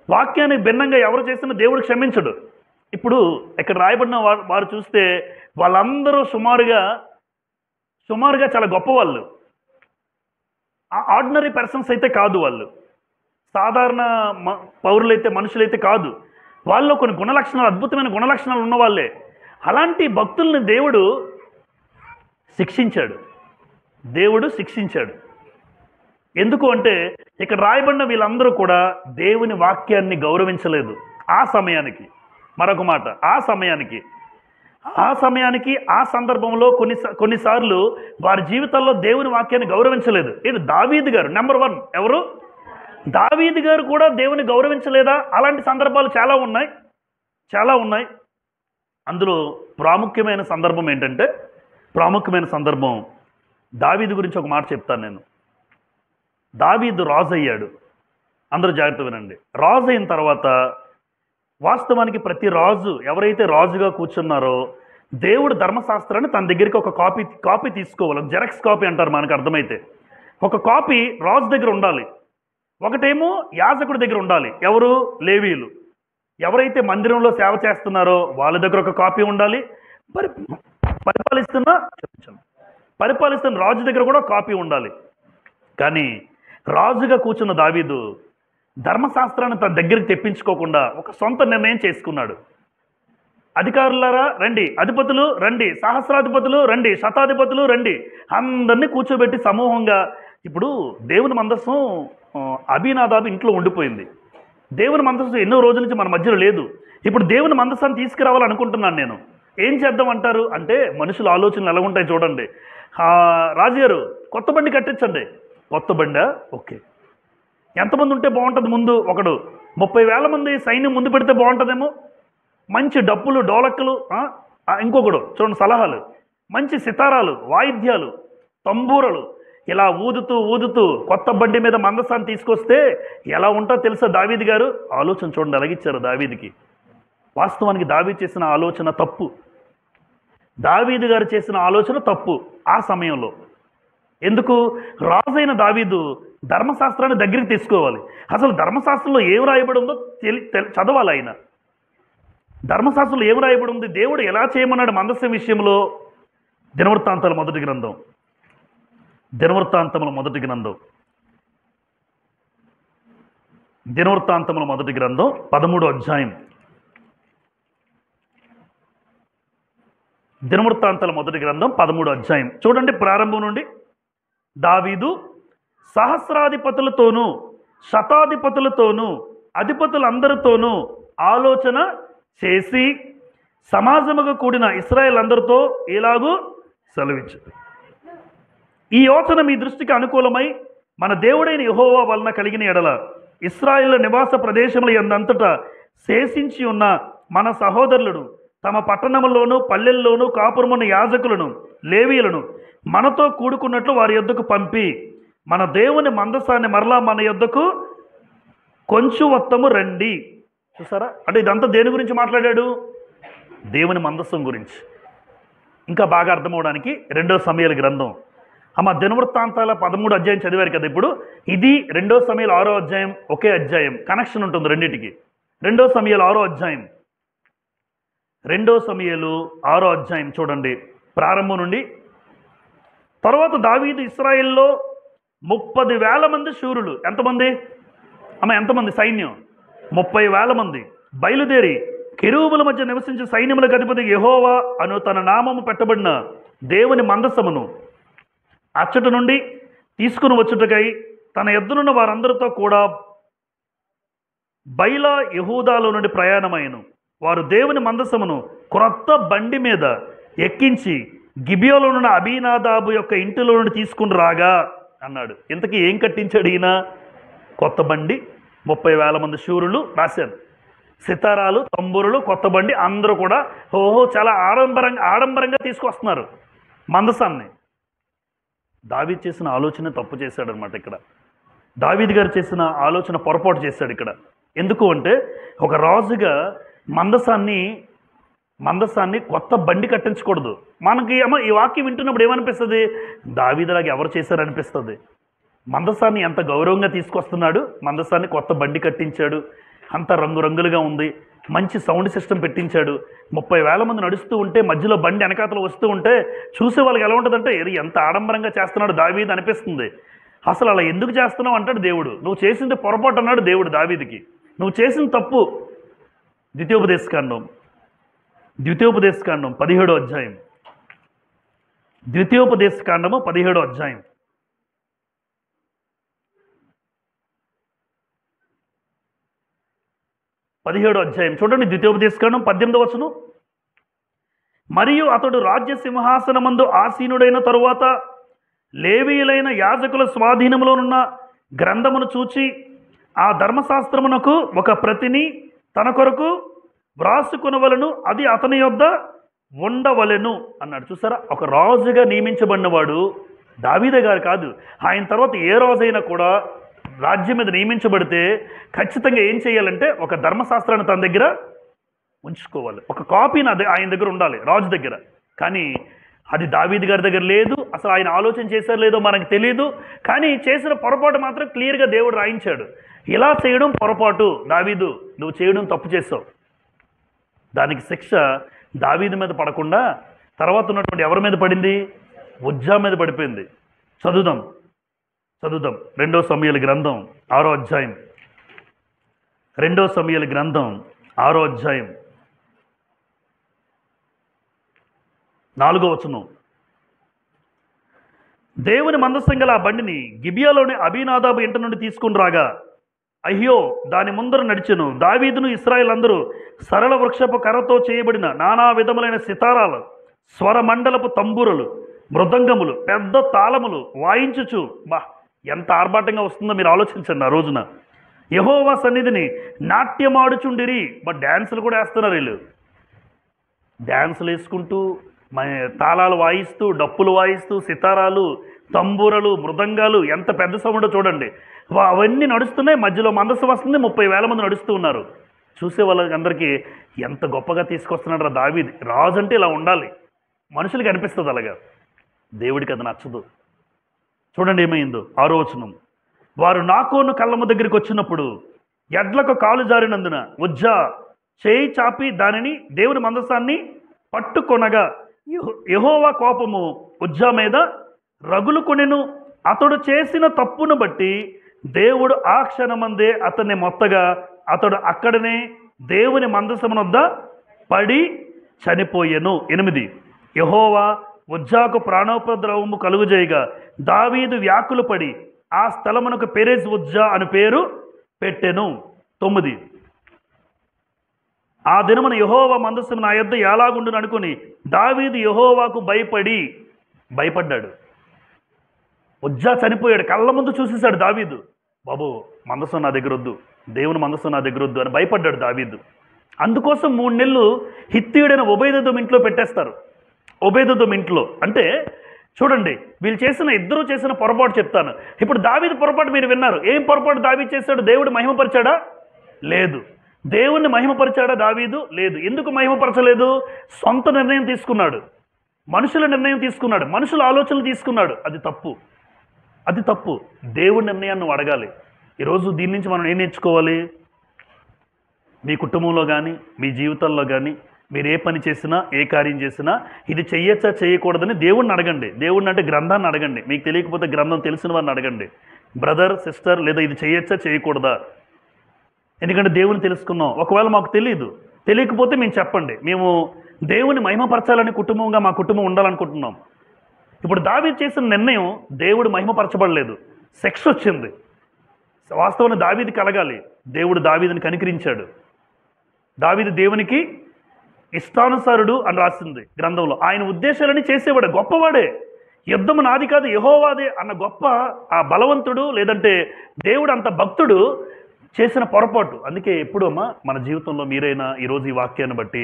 వాక్యానికి భిన్నంగా ఎవరు చేసినా దేవుడు క్షమించడు. ఇప్పుడు ఇక్కడ రాయబడిన వారు చూస్తే వాళ్ళందరూ సుమారుగా చాలా గొప్పవాళ్ళు. ఆర్డినరీ పర్సన్స్ అయితే కాదు, వాళ్ళు సాధారణ పౌరులైతే, మనుషులైతే కాదు. వాళ్ళలో కొన్ని గుణలక్షణాలు, అద్భుతమైన గుణలక్షణాలు ఉన్నవాళ్ళే. అలాంటి భక్తుల్ని దేవుడు శిక్షించాడు. ఎందుకు అంటే ఇక్కడ రాయబడిన వీళ్ళందరూ కూడా దేవుని వాక్యాన్ని గౌరవించలేదు. ఆ సమయానికి మరొక మాట, ఆ సమయానికి ఆ సందర్భంలో కొన్నిసార్లు వారి జీవితాల్లో దేవుని వాక్యాన్ని గౌరవించలేదు. ఇది దావీదు గారు నెంబర్ 1. ఎవరు? దావీదు గారు కూడా దేవుని గౌరవించలేదా? అలాంటి సందర్భాలు చాలా ఉన్నాయి. అందులో ప్రాముఖ్యమైన సందర్భం దావీదు గురించి ఒక మాట చెప్తాను నేను. దావీదు రాజు అయ్యాడు. అందరూ జాగ్రత్త వినండి. రాజు అయిన తర్వాత వాస్తవానికి ప్రతి రాజు ఎవరైతే రాజుగా కూర్చున్నారో దేవుడు ధర్మశాస్త్రాన్ని తన దగ్గరికి ఒక కాపీ తీసుకోవాలి. జెరాక్స్ కాపీ అంటారు మనకు అర్థమైతే. ఒక కాపీ రాజు దగ్గర ఉండాలి, ఒకటేమో యాజకుడి దగ్గర ఉండాలి. ఎవరు? లేవీయులు. ఎవరైతే మందిరంలో సేవ చేస్తున్నారో వాళ్ళ దగ్గర ఒక కాపీ ఉండాలి. పరిపాలిస్తున్న రాజు దగ్గర కూడా కాపీ ఉండాలి. కానీ రాజుగా కూర్చున్న దావీదు ధర్మశాస్త్రాన్ని తన దగ్గరికి తెప్పించుకోకుండా ఒక సొంత నిర్ణయం చేసుకున్నాడు. అధికారులారా రండి, అధిపతులు రండి, సహస్రాధిపతులు రండి, శతాధిపతులు రండి, అందరినీ కూర్చోబెట్టి సమూహంగా. ఇప్పుడు దేవుని మందస్సం అబీనాదాబు ఇంట్లో ఉండిపోయింది. దేవుని మందస్సం ఎన్నో రోజుల నుంచి మన మధ్యలో లేదు. ఇప్పుడు దేవుని మందస్సాన్ని తీసుకురావాలనుకుంటున్నాను నేను. ఏం చేద్దాం అంటారు అంటే, మనుషుల ఆలోచనలు ఎలా ఉంటాయి చూడండి. రాజుగారు కొత్త బండి కట్టించండి. కొత్త బండా? ఓకే. ఎంతమంది ఉంటే బాగుంటుంది? ముందు ఒకడు 30,000 మంది సైన్యం ముందు పెడితే బాగుంటుందేమో. మంచి డప్పులు, డోలక్కులు. ఇంకొకడు చూడండి సలహాలు, మంచి సితారాలు, వాయిద్యాలు, తంబూరలు, ఇలా ఊదుతూ కొత్త బండి మీద మందసాన్ని తీసుకొస్తే ఎలా ఉంటుందో తెలుసా దావీదు గారు? ఆలోచన చూడండి ఎలాగిచ్చారు దావీదుకి. వాస్తవానికి దావీదు చేసిన ఆలోచన తప్పు. దావీదు గారు చేసిన ఆలోచన తప్పు ఆ సమయంలో. ఎందుకు? రాజైన దావీదు ధర్మశాస్త్రాన్ని దగ్గరికి తీసుకోవాలి. అసలు ధర్మశాస్త్రంలో ఏం రాయబడి ఉందో చదవాలి ఆయన. ధర్మశాస్త్రంలో ఏం రాయబడి ఉంది, దేవుడు ఎలా చేయమన్నాడు మందస్సం విషయంలో. దినవృత్తాంతాల మొదటి గ్రంథం 13వ అధ్యాయం. దినవృత్తాంతాల మొదటి గ్రంథం 13వ అధ్యాయం చూడండి. ప్రారంభం నుండి. దావీదు సహస్రాధిపతులతోనూ శతాధిపతులతోనూ అధిపతులందరితోనూ ఆలోచన చేసి సమాజముగా కూడిన ఇశ్రాయేల్ అందరితో ఇలాగూ సెలవిచ్చాడు. ఈ యోచన మీ దృష్టికి అనుకూలమై మన దేవుడైన యెహోవా వలన కలిగిన ఎడల ఇశ్రాయేలు నివాస ప్రదేశముల యందంతటా శేషించి ఉన్న మన సహోదరులను తమ పట్టణముల్లోనూ పల్లెల్లోనూ కాపురమున్న యాజకులను లేవీయులను మనతో కూడుకున్నట్లు వారి యొద్దకు పంపి మన దేవుని మందసాన్ని మరలా మన యొద్దకు కొంచెం వత్తము రండి. చూసారా? అంటే ఇదంతా దేని గురించి మాట్లాడాడు? దేవుని మందస్సం గురించి. ఇంకా బాగా అర్థమవడానికి 2వ సమూయేలు గ్రంథం. దినవృత్తాంతాల 13వ అధ్యాయం చదివారు కదా. ఇప్పుడు ఇది 2వ సమూయేలు 6వ అధ్యాయం, ఒకే అధ్యాయం, కనెక్షన్ ఉంటుంది రెండింటికి. 2వ సమూయేలు 6వ అధ్యాయం. 2వ సమూయేలు 6వ అధ్యాయం చూడండి ప్రారంభం నుండి. తర్వాత దావీదు ఇశ్రాయేల్లో 30,000 మంది శూరులు. ఎంతమంది? ఎంతమంది? సైన్యం 30,000 మంది బయలుదేరి కెరూబుల మధ్య నివసించే సైన్యములకు అధిపతి యెహోవా అను తన నామము పెట్టబడిన దేవుని మందసమును అచ్చట నుండి తీసుకుని వచ్చుటకై తన ఎద్దునున్న వారందరితో కూడా బయలా యెహూదాలో నుండి ప్రయాణమైను. వారు దేవుని మందసమును క్రొత్త బండి మీద ఎక్కించి గిబియోలో ఉన్న అబీనాదాబు యొక్క ఇంటిలో నుండి తీసుకుని రాగా అన్నాడు. ఇంతకీ ఏం కట్టించాడు ఈయన? కొత్త బండి, 30,000 మంది శూరులు రాశారు, సితారాలు, తంబూరులు, కొత్త బండి. అందరూ కూడా చాలా ఆడంబరంగా తీసుకొస్తున్నారు మందసాన్ని. దావీదు చేసిన ఆలోచన తప్పు చేశాడనమాట ఇక్కడ. దావీదు గారు చేసిన ఆలోచన పొరపాటు చేశాడు ఇక్కడ. ఎందుకు అంటే, ఒక రాజుగా మందసాన్ని కొత్త బండి కట్టించకూడదు. మనకి ఈ వాక్యం వింటున్నప్పుడు ఏమనిపిస్తుంది? దావీదులాగా ఎవరు చేశారనిపిస్తుంది. మందసాన్ని ఎంత గౌరవంగా తీసుకొస్తున్నాడు, మందసాన్ని కొత్త బండి కట్టించాడు, అంత రంగురంగులుగా ఉంది, మంచి సౌండ్ సిస్టమ్ పెట్టించాడు. 30,000 మంది నడుస్తూ ఉంటే మధ్యలో బండి వెనకాతలు వస్తూ ఉంటే చూసే వాళ్ళకి ఎలా ఉంటుందంటే, ఎంత ఆడంబరంగా చేస్తున్నాడు దావీదు అనిపిస్తుంది. అసలు అలా ఎందుకు చేస్తున్నావు అంటాడు దేవుడు. నువ్వు చేసింది పొరపాటు అన్నాడు దేవుడు దావీదుకి. నువ్వు చేసిన తప్పు. ద్వితీయోపదేశకాండం 17వ అధ్యాయం. ద్వితీయోపదేశకాండము 17వ అధ్యాయం. 17వ అధ్యాయం చూడండి. ద్వితీయోపదేశకాండం 18వ వచనం. మరియు అతడు రాజ్య సింహాసనమందు ఆసీనుడైన తరువాత లేవీయులైన యాజకుల స్వాధీనములోనున్న గ్రంథమును చూచి ఆ ధర్మశాస్త్రమునకు ఒక ప్రతిని తన కొరకు వ్రాసుకొనవలెను, అది అతని యొద్ద ఉండవలెను అన్నాడు. చూసారా? ఒక రాజుగా నియమించబడినవాడు దావీదే గారు కాదు. ఆయన తర్వాత ఏ రోజైనా కూడా రాజ్యం మీద నియమించబడితే ఖచ్చితంగా ఏం చేయాలంటే ఒక ధర్మశాస్త్రాన్ని తన దగ్గర ఉంచుకోవాలి. ఒక కాపీని అది ఆయన దగ్గర ఉండాలి, రాజు దగ్గర. కానీ అది దావీదు గారి దగ్గర లేదు. అసలు ఆయన ఆలోచన చేశారో లేదో మనకు తెలియదు. కానీ చేసిన పొరపాటు మాత్రం క్లియర్గా దేవుడు రాయించాడు. ఇలా చేయడం పొరపాటు దావీదు, నువ్వు చేయడం తప్పు చేసావు. దానికి శిక్ష దావీదు మీద పడకుండా తర్వాత ఉన్నటువంటి ఎవరి మీద పడింది? ఉజ్జా మీద పడిపోయింది. చదువుదాం 2 సమూయేలు గ్రంథం 6వ అధ్యాయం. 2 సమూయేలు గ్రంథం 6వ అధ్యాయం 4వ వచనం. దేవుని మందసం గల ఆ బండిని గిబియాలోని అబీనాదాబు ఇంటి నుండి తీసుకుని రాగా అయ్యో దాని ముందర నడిచెను. దావీదును ఇశ్రాయేలు అందరూ సరళ వృక్షపు కర్రతో చేయబడిన నానా విధములైన సితారాలు, స్వరమండలపు తంబూరలు, మృదంగములు, పెద్ద తాళములు వాయించుచు, ఎంత ఆర్భాటంగా వస్తుందో మీరు ఆలోచించండి. ఆ రోజున యెహోవా సన్నిధిని నాట్యమాడుచుండిరి. డ్యాన్సులు కూడా వేస్తున్నారు వీళ్ళు. డ్యాన్సులు వేసుకుంటూ, తాళాలు వాయిస్తూ, డప్పులు వాయిస్తూ, సితారాలు, తంబూరలు, మృదంగాలు, ఎంత పెద్ద సౌండో చూడండి. అవన్నీ నడుస్తున్నాయి. మధ్యలో మందసం వస్తుంది. 30,000 మంది నడుస్తూ ఉన్నారు. చూసే వాళ్ళందరికీ ఎంత గొప్పగా తీసుకొస్తున్నాడు రా దావీదు. రాజు అంటే ఇలా ఉండాలి. మనుషులకి అనిపిస్తుంది అలాగా, దేవుడికి అది నచ్చదు. చూడండి ఏమైందో. 6వ వచనం. వారు నాకోను కళ్ళమ్మ దగ్గరికి వచ్చినప్పుడు ఎడ్లకు కాలు జారినందున ఉజ్జా చేయి చాపి దానిని దేవుని మందసాన్ని పట్టుకొనగా యెహోవా కోపము ఉజ్జా మీద రగులుకొనెను. అతడు చేసిన తప్పును బట్టి దేవుడు ఆ క్షణమందే అతన్ని మొత్తగా అతడు అక్కడనే దేవుని మందసమునొద్ద పడి చనిపోయెను. 8. యెహోవా ఉజ్జాకు ప్రాణోపద్రవము కలుగుజేయగా దావీదు వ్యాకులు పడి ఆ స్థలమునకు పెరెజ్ ఉజ్జా అని పేరు పెట్టెను. 9. ఆ దినమున యెహోవా మందసం నా యొద్ద ఎలాగుండును అనుకుని దావీదు యెహోవాకు భయపడ్డాడు. ఉజ్జా చనిపోయాడు. కళ్ళ ముందు చూసేశాడు దావీదు. బాబు, మందసం నా దగ్గర వద్దు, దేవుని మందసం నా దగ్గర వద్దు అని భయపడ్డాడు దావీదు. అందుకోసం 3 నెలలు హిత్తీయుడైన ఒబేదెదోము ఇంట్లో పెట్టేస్తారు. ఒబేదెదోము ఇంట్లో అంటే చూడండి, ఇద్దరూ చేసిన పొరపాటు చెప్తాను. ఇప్పుడు దావీదు పొరపాటు మీరు విన్నారు. ఏం పొరపాటు దావీదు చేశాడు? దేవుడు మహిమపరిచాడా? లేదు. దేవుణ్ణి మహిమపరిచాడా దావీదు? లేదు. ఎందుకు మహిమపరచలేదు? సొంత నిర్ణయం తీసుకున్నాడు, మనుషుల నిర్ణయం తీసుకున్నాడు, మనుషుల ఆలోచనలు తీసుకున్నాడు. అది తప్పు. దేవుడి నిర్ణయాన్ని నువ్వు అడగాలి. ఈరోజు దీని నుంచి మనం ఏం నేర్చుకోవాలి? మీ కుటుంబంలో కానీ, మీ జీవితాల్లో కానీ మీరు ఏ పని చేసినా, ఏ కార్యం చేసినా ఇది చెయ్యొచ్చా చేయకూడదని దేవుడిని అడగండి. దేవుడిని అంటే గ్రంథాన్ని అడగండి. మీకు తెలియకపోతే గ్రంథం తెలిసిన వారిని అడగండి. బ్రదర్, సిస్టర్, లేదా ఇది చెయ్యొచ్చా చేయకూడదా? ఎందుకంటే దేవుని తెలుసుకున్నాం. ఒకవేళ మాకు తెలియకపోతే మేము చెప్పండి. మేము దేవుని మహిమపరచాలని కుటుంబంగా మా కుటుంబం ఉండాలనుకుంటున్నాం. ఇప్పుడు దావీదు చేసిన నిర్ణయం దేవుడు మహిమపరచబడలేదు, శిక్ష వచ్చింది. వాస్తవాన్ని దావీదు కలగాలి. దేవుడు దావీదుని కనికరించాడు. దావీదు దేవునికి ఇష్టానుసారుడు అని రాసింది గ్రంథంలో. ఆయన ఉద్దేశాలని చేసేవాడే, గొప్పవాడే. యుద్ధము నాది కాదు యెహోవాదే అన్న గొప్ప ఆ బలవంతుడు, లేదంటే దేవుడు అంత భక్తుడు చేసిన పొరపాటు. అందుకే ఎప్పుడు అమ్మా మన జీవితంలో మీరైనా ఈరోజు ఈ వాక్యాన్ని బట్టి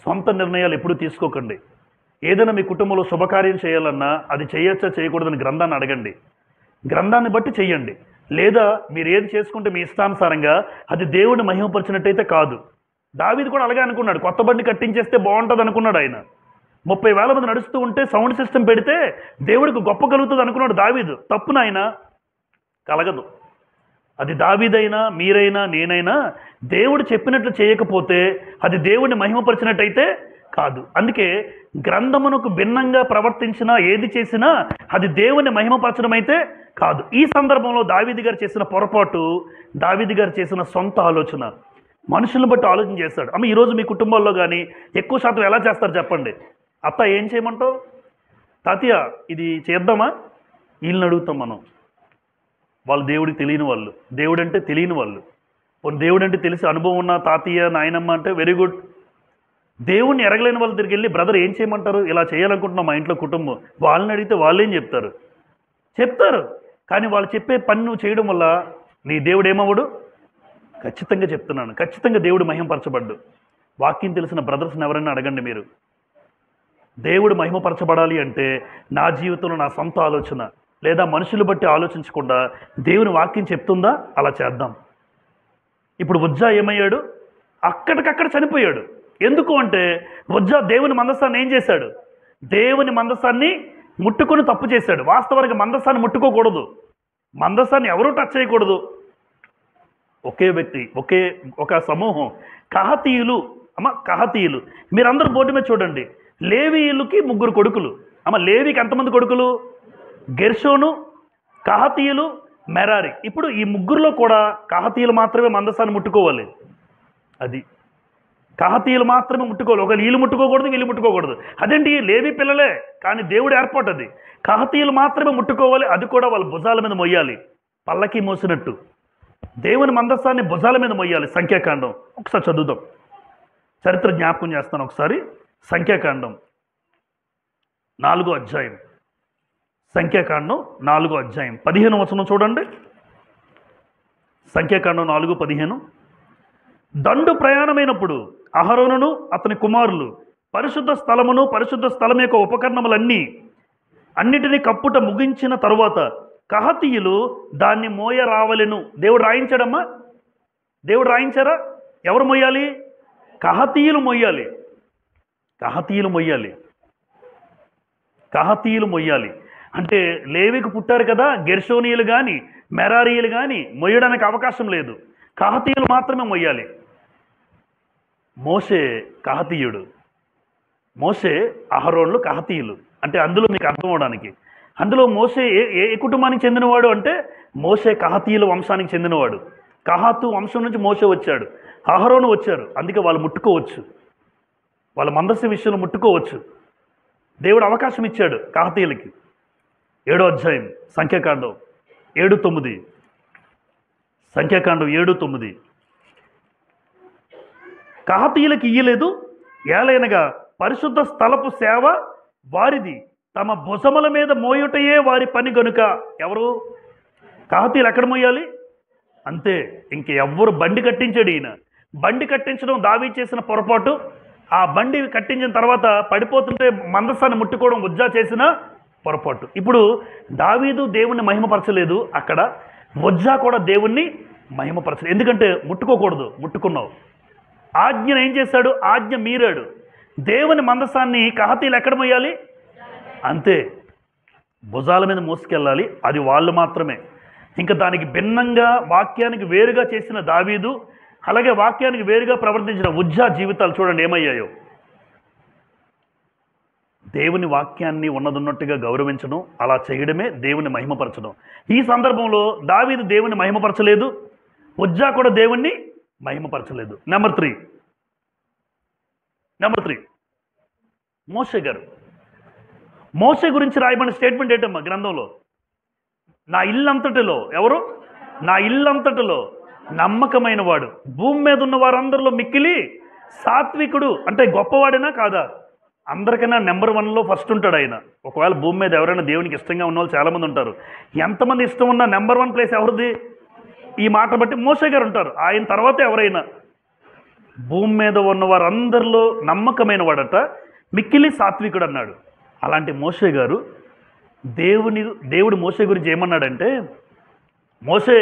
సొంత నిర్ణయాలు ఎప్పుడు తీసుకోకండి. ఏదైనా మీ కుటుంబంలో శుభకార్యం చేయాలన్నా అది చేయొచ్చా చేయకూడదని గ్రంథాన్ని అడగండి. గ్రంథాన్ని బట్టి చెయ్యండి. లేదా మీరు ఏది చేసుకుంటే మీ ఇష్టానుసారంగా అది దేవుడిని మహిమపరిచినట్టయితే కాదు. దావీదు కూడా అలాగే అనుకున్నాడు. కొత్త బండి కట్టించేస్తే బాగుంటుంది అనుకున్నాడు. ఆయన 30,000 మంది నడుస్తూ ఉంటే సౌండ్ సిస్టమ్ పెడితే దేవుడికి గొప్ప కలుగుతుంది అనుకున్నాడు దావీదు. తప్పున ఆయన కలగదు. అది దావీదైనా, మీరైనా, నేనైనా దేవుడు చెప్పినట్లు చేయకపోతే అది దేవుడిని మహిమపరిచినట్టయితే కాదు. అందుకే గ్రంథమునకు భిన్నంగా ప్రవర్తించినా, ఏది చేసినా అది దేవుని మహిమపరచడం అయితే కాదు. ఈ సందర్భంలో దావీదు గారు చేసిన పొరపాటు, దావీదు గారు చేసిన సొంత ఆలోచన, మనుషులను బట్టి ఆలోచన చేస్తాడు. అమ్మ, ఈరోజు మీ కుటుంబాల్లో కానీ ఎక్కువ శాతం ఎలా చేస్తారు చెప్పండి? అత్త ఏం చేయమంటావు? తాతయ్య ఇది చేద్దామా? వీళ్ళని అడుగుతాం మనం. వాళ్ళు దేవుడికి తెలియని వాళ్ళు, దేవుడు అంటే తెలియని వాళ్ళు. దేవుడు అంటే తెలిసి అనుభవం ఉన్న తాతయ్య, నాయనమ్మ అంటే వెరీ గుడ్. దేవుణ్ణి ఎరగలేని వాళ్ళ దగ్గరికి వెళ్ళి బ్రదర్ ఏం చేయమంటారు, ఇలా చేయాలనుకుంటున్నాం మా ఇంట్లో కుటుంబం, వాళ్ళని అడిగితే వాళ్ళేం చెప్తారు. కానీ వాళ్ళు చెప్పే పని నువ్వు చేయడం వల్ల నీ దేవుడు ఏమవ్వడు? ఖచ్చితంగా చెప్తున్నాను, ఖచ్చితంగా దేవుడు మహిమపరచబడ్డు. వాక్యం తెలిసిన బ్రదర్స్ని ఎవరైనా అడగండి మీరు. దేవుడు మహిమపరచబడాలి అంటే నా జీవితంలో నా సొంత ఆలోచన లేదా మనుషులు బట్టి ఆలోచించకుండా దేవుని వాక్యం చెప్తుందా, అలా చేద్దాం. ఇప్పుడు ఉజ్జా ఏమయ్యాడు? అక్కడికక్కడ చనిపోయాడు. ఎందుకు అంటే ఉజ్జా దేవుని మందసాన్ని ఏం చేశాడు? దేవుని మందసాన్ని ముట్టుకొని తప్పు చేశాడు. వాస్తవానికి మందసాన్ని ముట్టుకోకూడదు, మందసాన్ని ఎవరూ టచ్ చేయకూడదు. ఒకే వ్యక్తి, ఒక సమూహం కహతీయులు. కహతీయులు మీరందరూ బోర్డు మీద చూడండి. లేవీయులకి 3 కొడుకులు. లేవీకి ఎంతమంది కొడుకులు? గెర్షోను, కహతీయులు, మెరారి. ఇప్పుడు ఈ 3లో కూడా కహతీయులు మాత్రమే మందసాన్ని ముట్టుకోవాలి. అది కహతీయులు మాత్రమే ముట్టుకోవాలి. ఒకవేళ వీళ్ళు ముట్టుకోకూడదు, వీళ్ళు ముట్టుకోకూడదు. అదేంటి, లేవి పిల్లలే కానీ దేవుడు ఏర్పాటు అది. కహతీయులు మాత్రమే ముట్టుకోవాలి, అది కూడా వాళ్ళ భుజాల మీద మొయ్యాలి, పల్లకి మోసినట్టు. దేవుని మందసాన్ని భుజాల మీద మొయ్యాలి. సంఖ్యాకాండం ఒకసారి చదువుదాం, చరిత్ర జ్ఞాపకం చేస్తాను ఒకసారి. సంఖ్యాకాండం 4వ అధ్యాయం, సంఖ్యాకాండం 4వ అధ్యాయం 15వ వచనం చూడండి. సంఖ్యాకాండం 4:15. దండు ప్రయాణమైనప్పుడు అహరోనును అతని కుమారులు పరిశుద్ధ స్థలమును పరిశుద్ధ స్థలం యొక్క అన్నిటినీ కప్పుట ముగించిన తరువాత కహతీయులు దాన్ని మోయ రావలెను. దేవుడు రాయించాడమ్మా, దేవుడు రాయించారా? ఎవరు మొయ్యాలి? కహతీయులు మొయ్యాలి. కహతీయులు మొయ్యాలి. కహతీయులు మొయ్యాలి అంటే లేవికి పుట్టారు కదా, గెర్షోనీయులు కానీ మెరారీయులు కానీ మొయ్యడానికి అవకాశం లేదు. కహతీయులు మాత్రమే మొయ్యాలి. మోషే కహతీయుడు, మోషే అహరోన్లు కహతీయులు. అంటే అందులో మీకు అర్థం అవడానికి, అందులో మోషే ఏ కుటుంబానికి చెందినవాడు అంటే మోషే కహతీయుల వంశానికి చెందినవాడు. కహాతు వంశం నుంచి మోషే వచ్చాడు, అహరోను వచ్చారు. అందుకే వాళ్ళు ముట్టుకోవచ్చు, వాళ్ళ మందస్సు విషయంలో ముట్టుకోవచ్చు. దేవుడు అవకాశం ఇచ్చాడు కహతీయులకి. 7వ అధ్యాయం సంఖ్యాకాండం 7:9. సంఖ్యాకాండం 7:9. కహతీయులకి ఇయ్యలేదు, ఏలైనగా పరిశుద్ధ స్థలపు సేవ వారిది, తమ భుజముల మీద మోయుటయే వారి పని గనుక. ఎవరు? కహతీయులు ఎక్కడ మోయాలి? అంతే. ఇంకెవ్వరు బండి కట్టించాడు ఈయన. బండి కట్టించడం దావీదు చేసిన పొరపాటు. ఆ బండి కట్టించిన తర్వాత పడిపోతుంటే మందసాన్ని ముట్టుకోవడం ఉజ్జా చేసిన పొరపాటు. ఇప్పుడు దావీదు దేవుణ్ణి మహిమపరచలేదు, అక్కడ ఉజ్జా కూడా దేవుణ్ణి మహిమపరచలేదు. ఎందుకంటే ముట్టుకోకూడదు, ముట్టుకున్నావు. ఆజ్ఞను ఏం చేశాడు? ఆజ్ఞ మీరాడు. దేవుని మందసాన్ని కహతీయులు ఎక్కడ మొయ్యాలి? అంతే, భుజాల మీద మోసుకెళ్ళాలి. అది వాళ్ళు మాత్రమే. ఇంకా దానికి భిన్నంగా వాక్యానికి వేరుగా చేసిన దావీదు, అలాగే వాక్యానికి వేరుగా ప్రవర్తించిన ఉజ్జా జీవితాలు చూడండి ఏమయ్యాయో. దేవుని వాక్యాన్ని ఉన్నదున్నట్టుగా గౌరవించడం, అలా చేయడమే దేవుని మహిమపరచడం. ఈ సందర్భంలో దావీదు దేవుని మహిమపరచలేదు, ఉజ్జా కూడా దేవుణ్ణి మహిమపరచలేదు. నెంబర్ 3 మోషే గారు. మోషే గురించి రాయబడిన స్టేట్మెంట్ ఏంటమ్మా గ్రంథంలో? నా ఇల్లంతటిలో, ఎవరు? నా ఇల్లంతటిలో నమ్మకమైన వాడు, భూమి మీద ఉన్న వారందరిలో మిక్కిలి సాత్వికుడు. అంటే గొప్పవాడైనా కాదా? అందరికైనా నెంబర్ 1లో ఫస్ట్ ఉంటాడు ఆయన. ఒకవేళ భూమి మీద ఎవరైనా దేవునికి ఇష్టంగా ఉన్న వాళ్ళు చాలామంది ఉంటారు. ఎంతమంది ఇష్టం ఉన్న నెంబర్ 1 ప్లేస్ ఎవరిది? ఈ మాట బట్టి మోషే గారు ఉంటారు. ఆయన తర్వాత ఎవరైనా భూమి మీద ఉన్న వారందరిలో నమ్మకమైన వాడట, మిక్కిలి సాత్వికుడు అన్నాడు. అలాంటి మోషే గారు దేవుడు మోషే గురించి ఏమన్నాడంటే, మోషే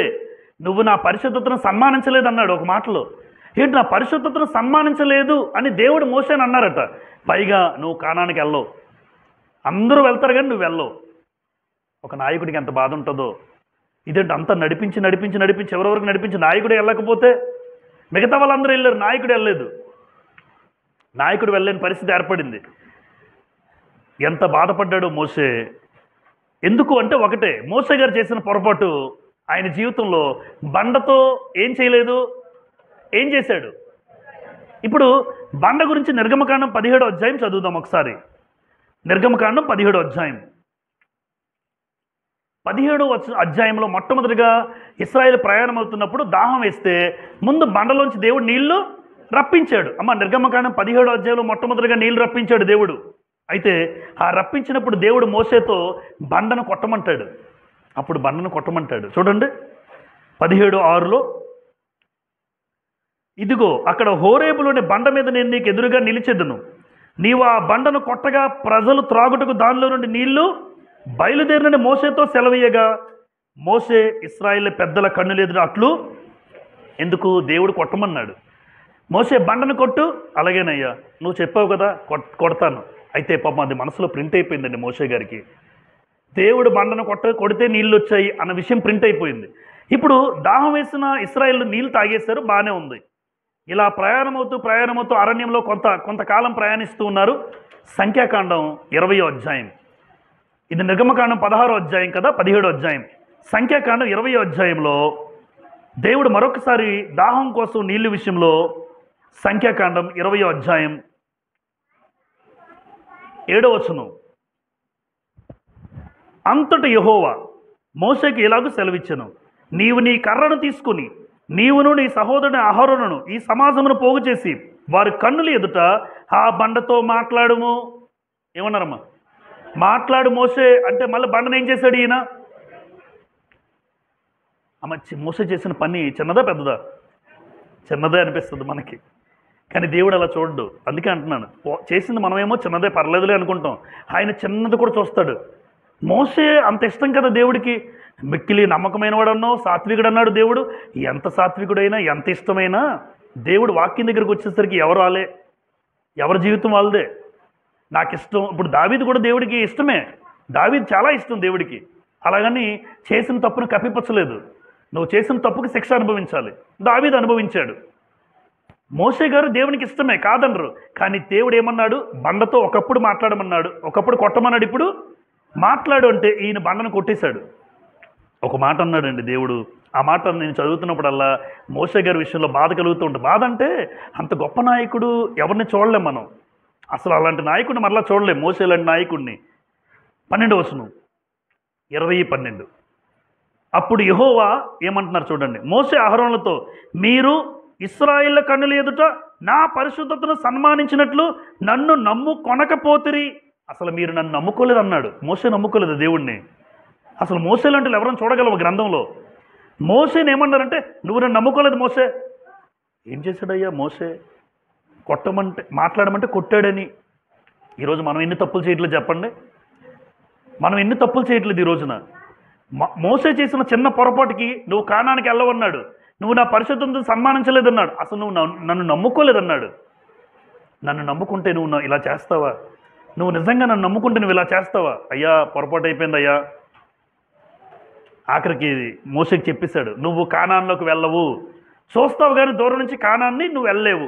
నువ్వు నా పరిశుద్ధతను సన్మానించలేదన్నాడు ఒక మాటలో. ఏంటి, నా పరిశుద్ధతను సన్మానించలేదు అని దేవుడు మోషేని అన్నారట. పైగా నువ్వు కానానికి వెళ్ళవు, అందరూ వెళ్తారు కానీ నువ్వు వెళ్ళవు. ఒక నాయకుడికి ఎంత బాధ ఉంటుందో. ఇదేంటి, అంతా నడిపించి ఎవరెవరికి నడిపించి నాయకుడు వెళ్ళకపోతే మిగతా వాళ్ళందరూ వెళ్ళారు, నాయకుడు వెళ్ళలేదు. నాయకుడు వెళ్ళలేని పరిస్థితి ఏర్పడింది. ఎంత బాధపడ్డాడో మోషే. ఎందుకు అంటే ఒకటే, మోషే గారు చేసిన పొరపాటు, ఆయన జీవితంలో బండతో ఏం చేయలేదు, ఏం చేశాడు? ఇప్పుడు బండ గురించి నిర్గమకాండం 17వ అధ్యాయం చదువుదాం ఒకసారి. నిర్గమకాండం 17వ అధ్యాయం 17వ అధ్యాయంలో మొట్టమొదటిగా ఇశ్రాయేలు ప్రయాణం అవుతున్నప్పుడు దాహం వేస్తే ముందు బండలోంచి దేవుడు నీళ్లు రప్పించాడు. నిర్గమకాండం 17వ అధ్యాయంలో మొట్టమొదటిగా నీళ్లు రప్పించాడు దేవుడు. అయితే ఆ రప్పించినప్పుడు దేవుడు మోషేతో బండను కొట్టమంటాడు. అప్పుడు బండను కొట్టమంటాడు. చూడండి 17:6లో, ఇదిగో అక్కడ హోరేబులోని బండ మీద నేను నీకు ఎదురుగా నిలిచెదను, నీవు ఆ బండను కొట్టగా ప్రజలు త్రాగుటకు దానిలో నుండి నీళ్లు బయలుదేరినని మోషేతో సెలవీయగా మోషే ఇశ్రాయేలు పెద్దల కన్నులెదుట అట్లు ఎందుకు దేవుడు కొట్టమన్నాడు. మోషే బండను కొట్టు, అలాగేనయ్యా నువ్వు చెప్పావు కదా కొడతాను. అయితే పాపం అది మనసులో ప్రింట్ అయిపోయిందండి మోషే గారికి. దేవుడు బండను కొడితే నీళ్ళు వచ్చాయి అన్న విషయం ప్రింట్ అయిపోయింది. ఇప్పుడు దాహం వేసిన ఇశ్రాయేలు నీళ్ళు తాగేశారు, బాగానే ఉంది. ఇలా ప్రయాణమవుతూ అరణ్యంలో కొంతకాలం ప్రయాణిస్తూ ఉన్నారు. సంఖ్యాకాండం 20వ అధ్యాయం, ఇది నిర్గమకాండం 16వ అధ్యాయం కదా, 17వ అధ్యాయం. సంఖ్యాకాండం 20వ అధ్యాయంలో దేవుడు మరొకసారి దాహం కోసం నీళ్ళు విషయంలో సంఖ్యాకాండం 20వ అధ్యాయం 7వ వచనం, అంతట యెహోవా మోషేకి ఇలాగూ సెలవిచ్చెను, నీవు నీ కర్రను తీసుకుని నీవును నీ సహోదరుని అహరోనును ఈ సమాజమును పోగు చేసి వారి కన్నుల ఎదుట ఆ బండతో మాట్లాడుము. ఏమన్నారమ్మా? మాట్లాడు మోషే అంటే మళ్ళీ బండను ఏం చేశాడు ఈయన? అమ్మ, మోషే చేసిన పని చిన్నదా పెద్దదా? చిన్నదే అనిపిస్తుంది మనకి, కానీ దేవుడు అలా చూడడు. అందుకే అంటున్నాను, చేసింది మనమేమో చిన్నదే పర్లేదులే అనుకుంటాం, ఆయన చిన్నది కూడా చూస్తాడు. మోషే అంత ఇష్టం కదా దేవుడికి. మిక్కిలి నమ్మకమైన వాడు అన్నావు, సాత్వికుడు అన్నాడు దేవుడు. ఎంత సాత్వికుడైనా ఎంత ఇష్టమైనా దేవుడు వాక్యం దగ్గరికి వచ్చేసరికి ఎవరు వాళ్ళే, ఎవరి జీవితం వాళ్ళదే. నాకు ఇష్టం. ఇప్పుడు దావీదు కూడా దేవుడికి ఇష్టమే, దావీదు చాలా ఇష్టం దేవుడికి. అలాగని చేసిన తప్పును కప్పిపుచ్చలేదు. నువ్వు చేసిన తప్పుకి శిక్ష అనుభవించాలి, దావీదు అనుభవించాడు. మోషే గారు దేవునికి ఇష్టమే కాదనరు, కానీ దేవుడు ఏమన్నాడు? బండతో ఒకప్పుడు మాట్లాడమన్నాడు, ఒకప్పుడు కొట్టమన్నాడు, ఇప్పుడు మాట్లాడు అంటే ఈయన బండను కొట్టేశాడు. ఒక మాట అన్నాడండి దేవుడు. ఆ మాట నేను చదువుతున్నప్పుడల్లా మోషే గారి విషయంలో బాధ కలుగుతూ ఉంటుంది. బాధ అంటే అంత గొప్ప నాయకుడు ఎవరిని చూడలేం మనం, అసలు అలాంటి నాయకుడిని మరలా చూడలేం, మోషే లాంటి నాయకుడిని. 12వ వచనం, 20:12. అప్పుడు యెహోవా ఏమంటున్నారు చూడండి, మోషే అహరోనులతో, మీరు ఇశ్రాయేళ్ల కన్నుల ఎదుట నా పరిశుద్ధతను సన్మానించినట్లు నన్ను నమ్ముకొనకపోతిరి. అసలు మీరు నన్ను నమ్ముకోలేదు అన్నాడు. మోషే నమ్ముకోలేదు దేవుణ్ణి. అసలు మోషే లాంటి ఎవరైనా చూడగలవు గ్రంథంలో? మోషేని ఏమన్నారంటే, నువ్వు నన్ను నమ్ముకోలేదు మోషే. ఏం చేశాడయ్యా మోషే? మాట్లాడమంటే కొట్టాడని. ఈరోజు మనం ఎన్ని తప్పులు చేయట్లేదు చెప్పండి, మనం ఎన్ని తప్పులు చేయట్లేదు ఈ రోజున. మోషే చేసిన చిన్న పొరపాటుకి నువ్వు కానానికి వెళ్ళవన్నాడు, నువ్వు నా పరిశుద్ధతను సన్మానించలేదన్నాడు. అసలు నువ్వు నన్ను నమ్ముకోలేదన్నాడు. నన్ను నమ్ముకుంటే నువ్వు ఇలా చేస్తావా? నువ్వు నిజంగా నన్ను నమ్ముకుంటే నువ్వు ఇలా చేస్తావా? అయ్యా పొరపాటు అయిపోయింది అయ్యా. ఆఖరికి మోషేకి చెప్పేశాడు, నువ్వు కానాన్లోకి వెళ్ళవు, చూస్తావు కానీ దూరం నుంచి కానాన్ని నువ్వు వెళ్ళలేవు.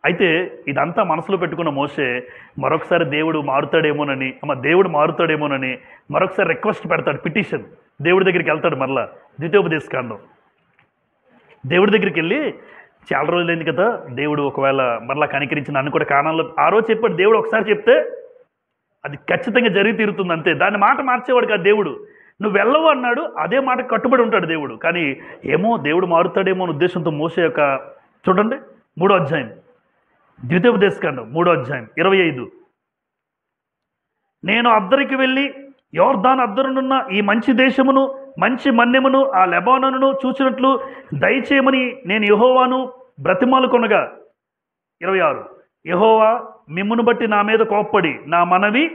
అయితే ఇదంతా మనసులో పెట్టుకున్న మోషే మరొకసారి దేవుడు మారుతాడేమోనని మరొకసారి రిక్వెస్ట్ పెడతాడు, పిటిషన్. దేవుడి దగ్గరికి వెళ్తాడు మరలా, ద్వితీయోపదేశకాండం. దేవుడి దగ్గరికి వెళ్ళి, చాలా రోజులైంది కదా, దేవుడు ఒకవేళ మరలా కనికరించి నన్ను కూడా కానాల్లో, ఆ రోజు చెప్పాడు దేవుడు, ఒకసారి చెప్తే అది ఖచ్చితంగా జరిగి తీరుతుంది అంతే. దాని మాట మార్చేవాడు కాదు దేవుడు. నువ్వు వెళ్ళవు అన్నాడు, అదే మాట కట్టుబడి ఉంటాడు దేవుడు. కానీ ఏమో దేవుడు మారుతాడేమో అనే ఉద్దేశంతో మోషే యొక్క, చూడండి 3వ అధ్యాయం, ద్వితీయోపదేశకాండం 3వ అధ్యాయం 25. నేను అద్దరికి వెళ్ళి యోర్దాను అద్దరునున్న ఈ మంచి దేశమును మంచి మన్యమును ఆ లెబానోనును చూసినట్లు దయచేయమని నేను యెహోవాను బ్రతిమాలుకొనగా. 26. యెహోవా మిమ్మును బట్టి నా మీద కోప్పడి నా మనవి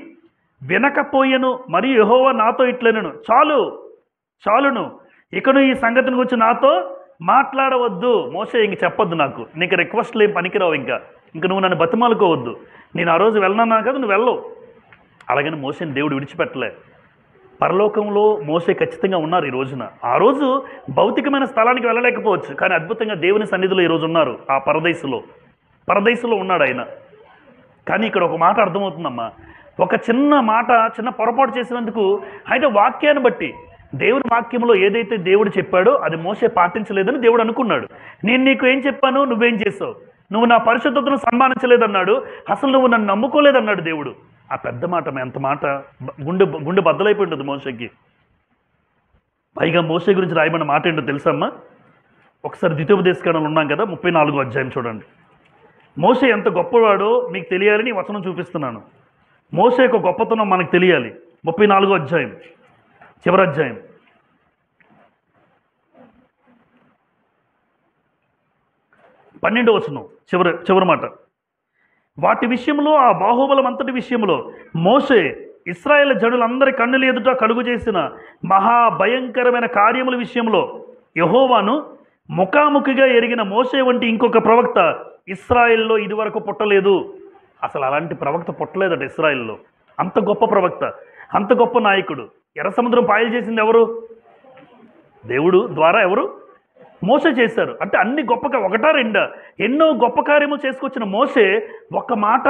వినకపోయెను, మరియు యెహోవా నాతో ఇట్లనెను, చాలును, ఇకను ఈ సంగతిని గురించి నాతో మాట్లాడవద్దు. మోషే ఇంక చెప్పొద్దు, నీకు రిక్వెస్ట్లు ఏం పనికిరావు, ఇంక నువ్వు నన్ను బతిమాలుకోవద్దు. నేను ఆ రోజు వెళ్ళనన్నా కదా, నువ్వు వెళ్ళవు. అలాగని మోషేని దేవుడు విడిచిపెట్టలే. పరలోకంలో మోషే ఖచ్చితంగా ఉన్నారు ఈ రోజున. ఆ రోజు భౌతికమైన స్థలానికి వెళ్ళలేకపోవచ్చు, కానీ అద్భుతంగా దేవుని సన్నిధిలో ఈరోజు ఉన్నారు. ఆ పరదేశంలో ఉన్నాడు ఆయన. కానీ ఇక్కడ ఒక మాట అర్థమవుతుందమ్మా, ఒక చిన్న పొరపాటు చేసినందుకు అయితే వాక్యాన్ని బట్టి, దేవుని వాక్యంలో ఏదైతే దేవుడు చెప్పాడో అది మోషే పాటించలేదని దేవుడు అనుకున్నాడు. నేను నీకు ఏం చెప్పాను, నువ్వేం చేసావు? నువ్వు నా పరిశుద్ధతను సన్మానించలేదన్నాడు, అసలు నువ్వు నన్ను నమ్ముకోలేదన్నాడు దేవుడు. ఆ పెద్ద మాట, ఎంత మాట, గుండె బద్దలైపోయి ఉంటుంది మోషేకి. పైగా మోషే గురించి రాయబడిన మాట ఏంటో తెలుసమ్మా? ఒకసారి ద్వితీయోపదేశకాండంలో ఉన్నాం కదా, 34వ అధ్యాయం చూడండి. మోషే ఎంత గొప్పవాడో మీకు తెలియాలని వచనం చూపిస్తున్నాను. మోషే యొక్క గొప్పతనం మనకు తెలియాలి. 34వ అధ్యాయం చివరి అధ్యాయం, 12వ వచనం చివరి మాట. వాటి విషయంలో, ఆ బాహుబలం అంతటి విషయంలో మోషే ఇశ్రాయేల్ జనులందరి కన్నుల ఎదుట కలుగు చేసిన మహాభయంకరమైన కార్యముల విషయంలో యెహోవాను ముఖాముఖిగా ఎరిగిన మోషే వంటి ఇంకొక ప్రవక్త ఇశ్రాయేల్లో ఇదివరకు పుట్టలేదు. అసలు అలాంటి ప్రవక్త పుట్టలేదట ఇశ్రాయేల్లో. అంత గొప్ప ప్రవక్త, అంత గొప్ప నాయకుడు. ఎర్ర సముద్రం పాయలు చేసింది ఎవరు? దేవుడు ద్వారా ఎవరు? మోసే చేశారు. అంటే అన్ని గొప్పగా ఒకటా రెండా ఎన్నో గొప్ప కార్యము చేసుకొచ్చిన మోసే ఒక్క మాట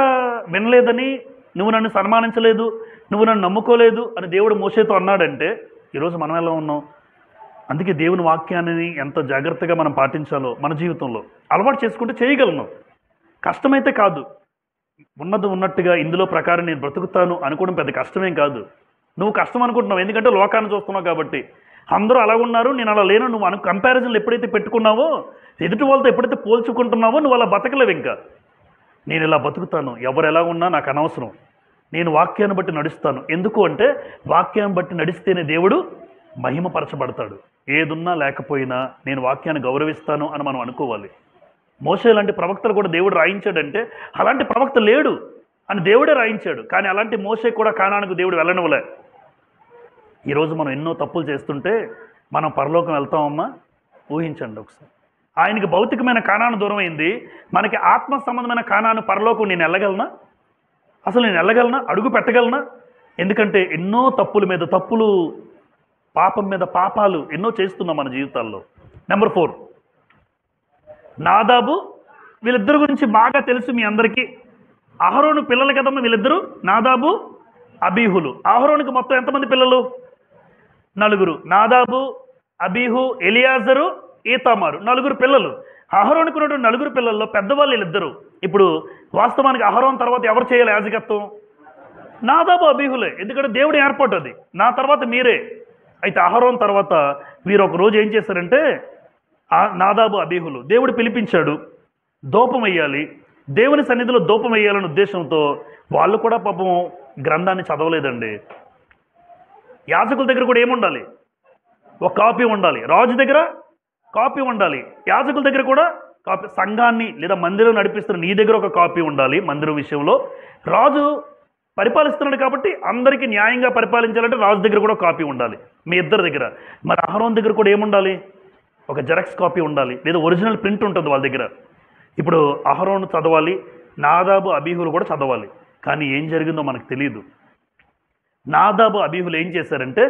వినలేదని, నువ్వు నన్ను సన్మానించలేదు, నువ్వు నన్ను నమ్ముకోలేదు అని దేవుడు మోసేతో అన్నాడంటే ఈరోజు మనం ఎలా ఉన్నాం? అందుకే దేవుని వాక్యాన్ని ఎంత జాగ్రత్తగా మనం పాటించాలో మన జీవితంలో అలవాటు చేసుకుంటే చేయగలను. కష్టమైతే కాదు. ఉన్నది ఉన్నట్టుగా ఇందులో ప్రకారం నేను బ్రతుకుతాను అనుకోవడం పెద్ద కష్టమేం కాదు. నువ్వు కష్టం అనుకుంటున్నావు, ఎందుకంటే లోకాన్ని చూస్తున్నావు కాబట్టి. అందరూ అలా ఉన్నారు, నేను అలా లేను, నువ్వు కంపారిజన్లు ఎప్పుడైతే పెట్టుకున్నావో, ఎదుటి వాళ్ళతో ఎప్పుడైతే పోల్చుకుంటున్నావో నువ్వు అలా బతకలేవు. ఇంకా నేను ఇలా బతుకుతాను, ఎవరు ఎలా ఉన్నా నాకు అనవసరం, నేను వాక్యాన్ని బట్టి నడుస్తాను. ఎందుకు అంటే వాక్యాన్ని బట్టి నడిస్తేనే దేవుడు మహిమపరచబడతాడు. ఏదున్నా లేకపోయినా నేను వాక్యాన్ని గౌరవిస్తాను అని మనం అనుకోవాలి. మోషే లాంటి ప్రవక్తలు కూడా దేవుడు రాయించాడంటే అలాంటి ప్రవక్త లేడు అని దేవుడే రాయించాడు. కానీ అలాంటి మోషే కూడా కానానికి దేవుడు వెళ్ళనివ్వలే. ఈరోజు మనం ఎన్నో తప్పులు చేస్తుంటే మనం పరలోకం వెళ్తామమ్మా? ఊహించండి ఒకసారి. ఆయనకి భౌతికమైన కానాను దూరం అయింది, మనకి ఆత్మ సంబంధమైన కానాను పరలోకం నేను వెళ్ళగలనా? అసలు నేను వెళ్ళగలనా? అడుగు పెట్టగలనా? ఎందుకంటే ఎన్నో తప్పుల మీద తప్పులు, పాపం మీద పాపాలు ఎన్నో చేస్తున్నాం మన జీవితాల్లో. నెంబర్ 4, నాదాబు. వీళ్ళిద్దరి గురించి బాగా తెలుసు మీ అందరికీ. అహరోను పిల్లలు కదమ్మా వీళ్ళిద్దరు, నాదాబు అబీహులు. అహరోనుకి మొత్తం ఎంతమంది పిల్లలు? 4. నాదాబు, అబీహు, ఎలియాజరు, ఈతామారు, 4 పిల్లలు. అహరోనుకు ఉన్నటువంటి 4 పిల్లల్లో పెద్దవాళ్ళు వీళ్ళిద్దరు. ఇప్పుడు వాస్తవానికి అహరోన్ తర్వాత ఎవరు చేయాలి యాజకత్వం? నాదాబు, అబీహులే. ఎందుకంటే దేవుడు ఏర్పాటు అది. నా తర్వాత మీరే. అయితే అహరోన్ తర్వాత వీరు ఒక రోజు ఏం చేశారంటే, నాదాబు, అబీహులు దేవుడు పిలిపించాడు, ధూపం వేయాలి, దేవుని సన్నిధిలో ధూపం వేయాలనే ఉద్దేశంతో వాళ్ళు కూడా పాపం గ్రంథాన్ని చదవలేదండి. యాజకుల దగ్గర కూడా ఏముండాలి? ఒక కాపీ ఉండాలి. రాజు దగ్గర కాపీ ఉండాలి, యాజకుల దగ్గర కూడా కాపీ. సంఘాన్ని లేదా మందిరం నడిపిస్తున్న నీ దగ్గర ఒక కాపీ ఉండాలి. మందిరం విషయంలో రాజు పరిపాలిస్తున్నాడు కాబట్టి అందరికీ న్యాయంగా పరిపాలించాలంటే రాజు దగ్గర కూడా కాపీ ఉండాలి, మీ ఇద్దరి దగ్గర. మరి అహరోన్ దగ్గర కూడా ఏముండాలి? ఒక జెరాక్స్ కాపీ ఉండాలి, లేదా ఒరిజినల్ ప్రింట్ ఉంటుంది వాళ్ళ దగ్గర. ఇప్పుడు అహరోను చదవాలి, నాదాబు, అబీహులు కూడా చదవాలి. కానీ ఏం జరిగిందో మనకు తెలియదు. నాదాబు, అబీహులు ఏం చేశారంటే,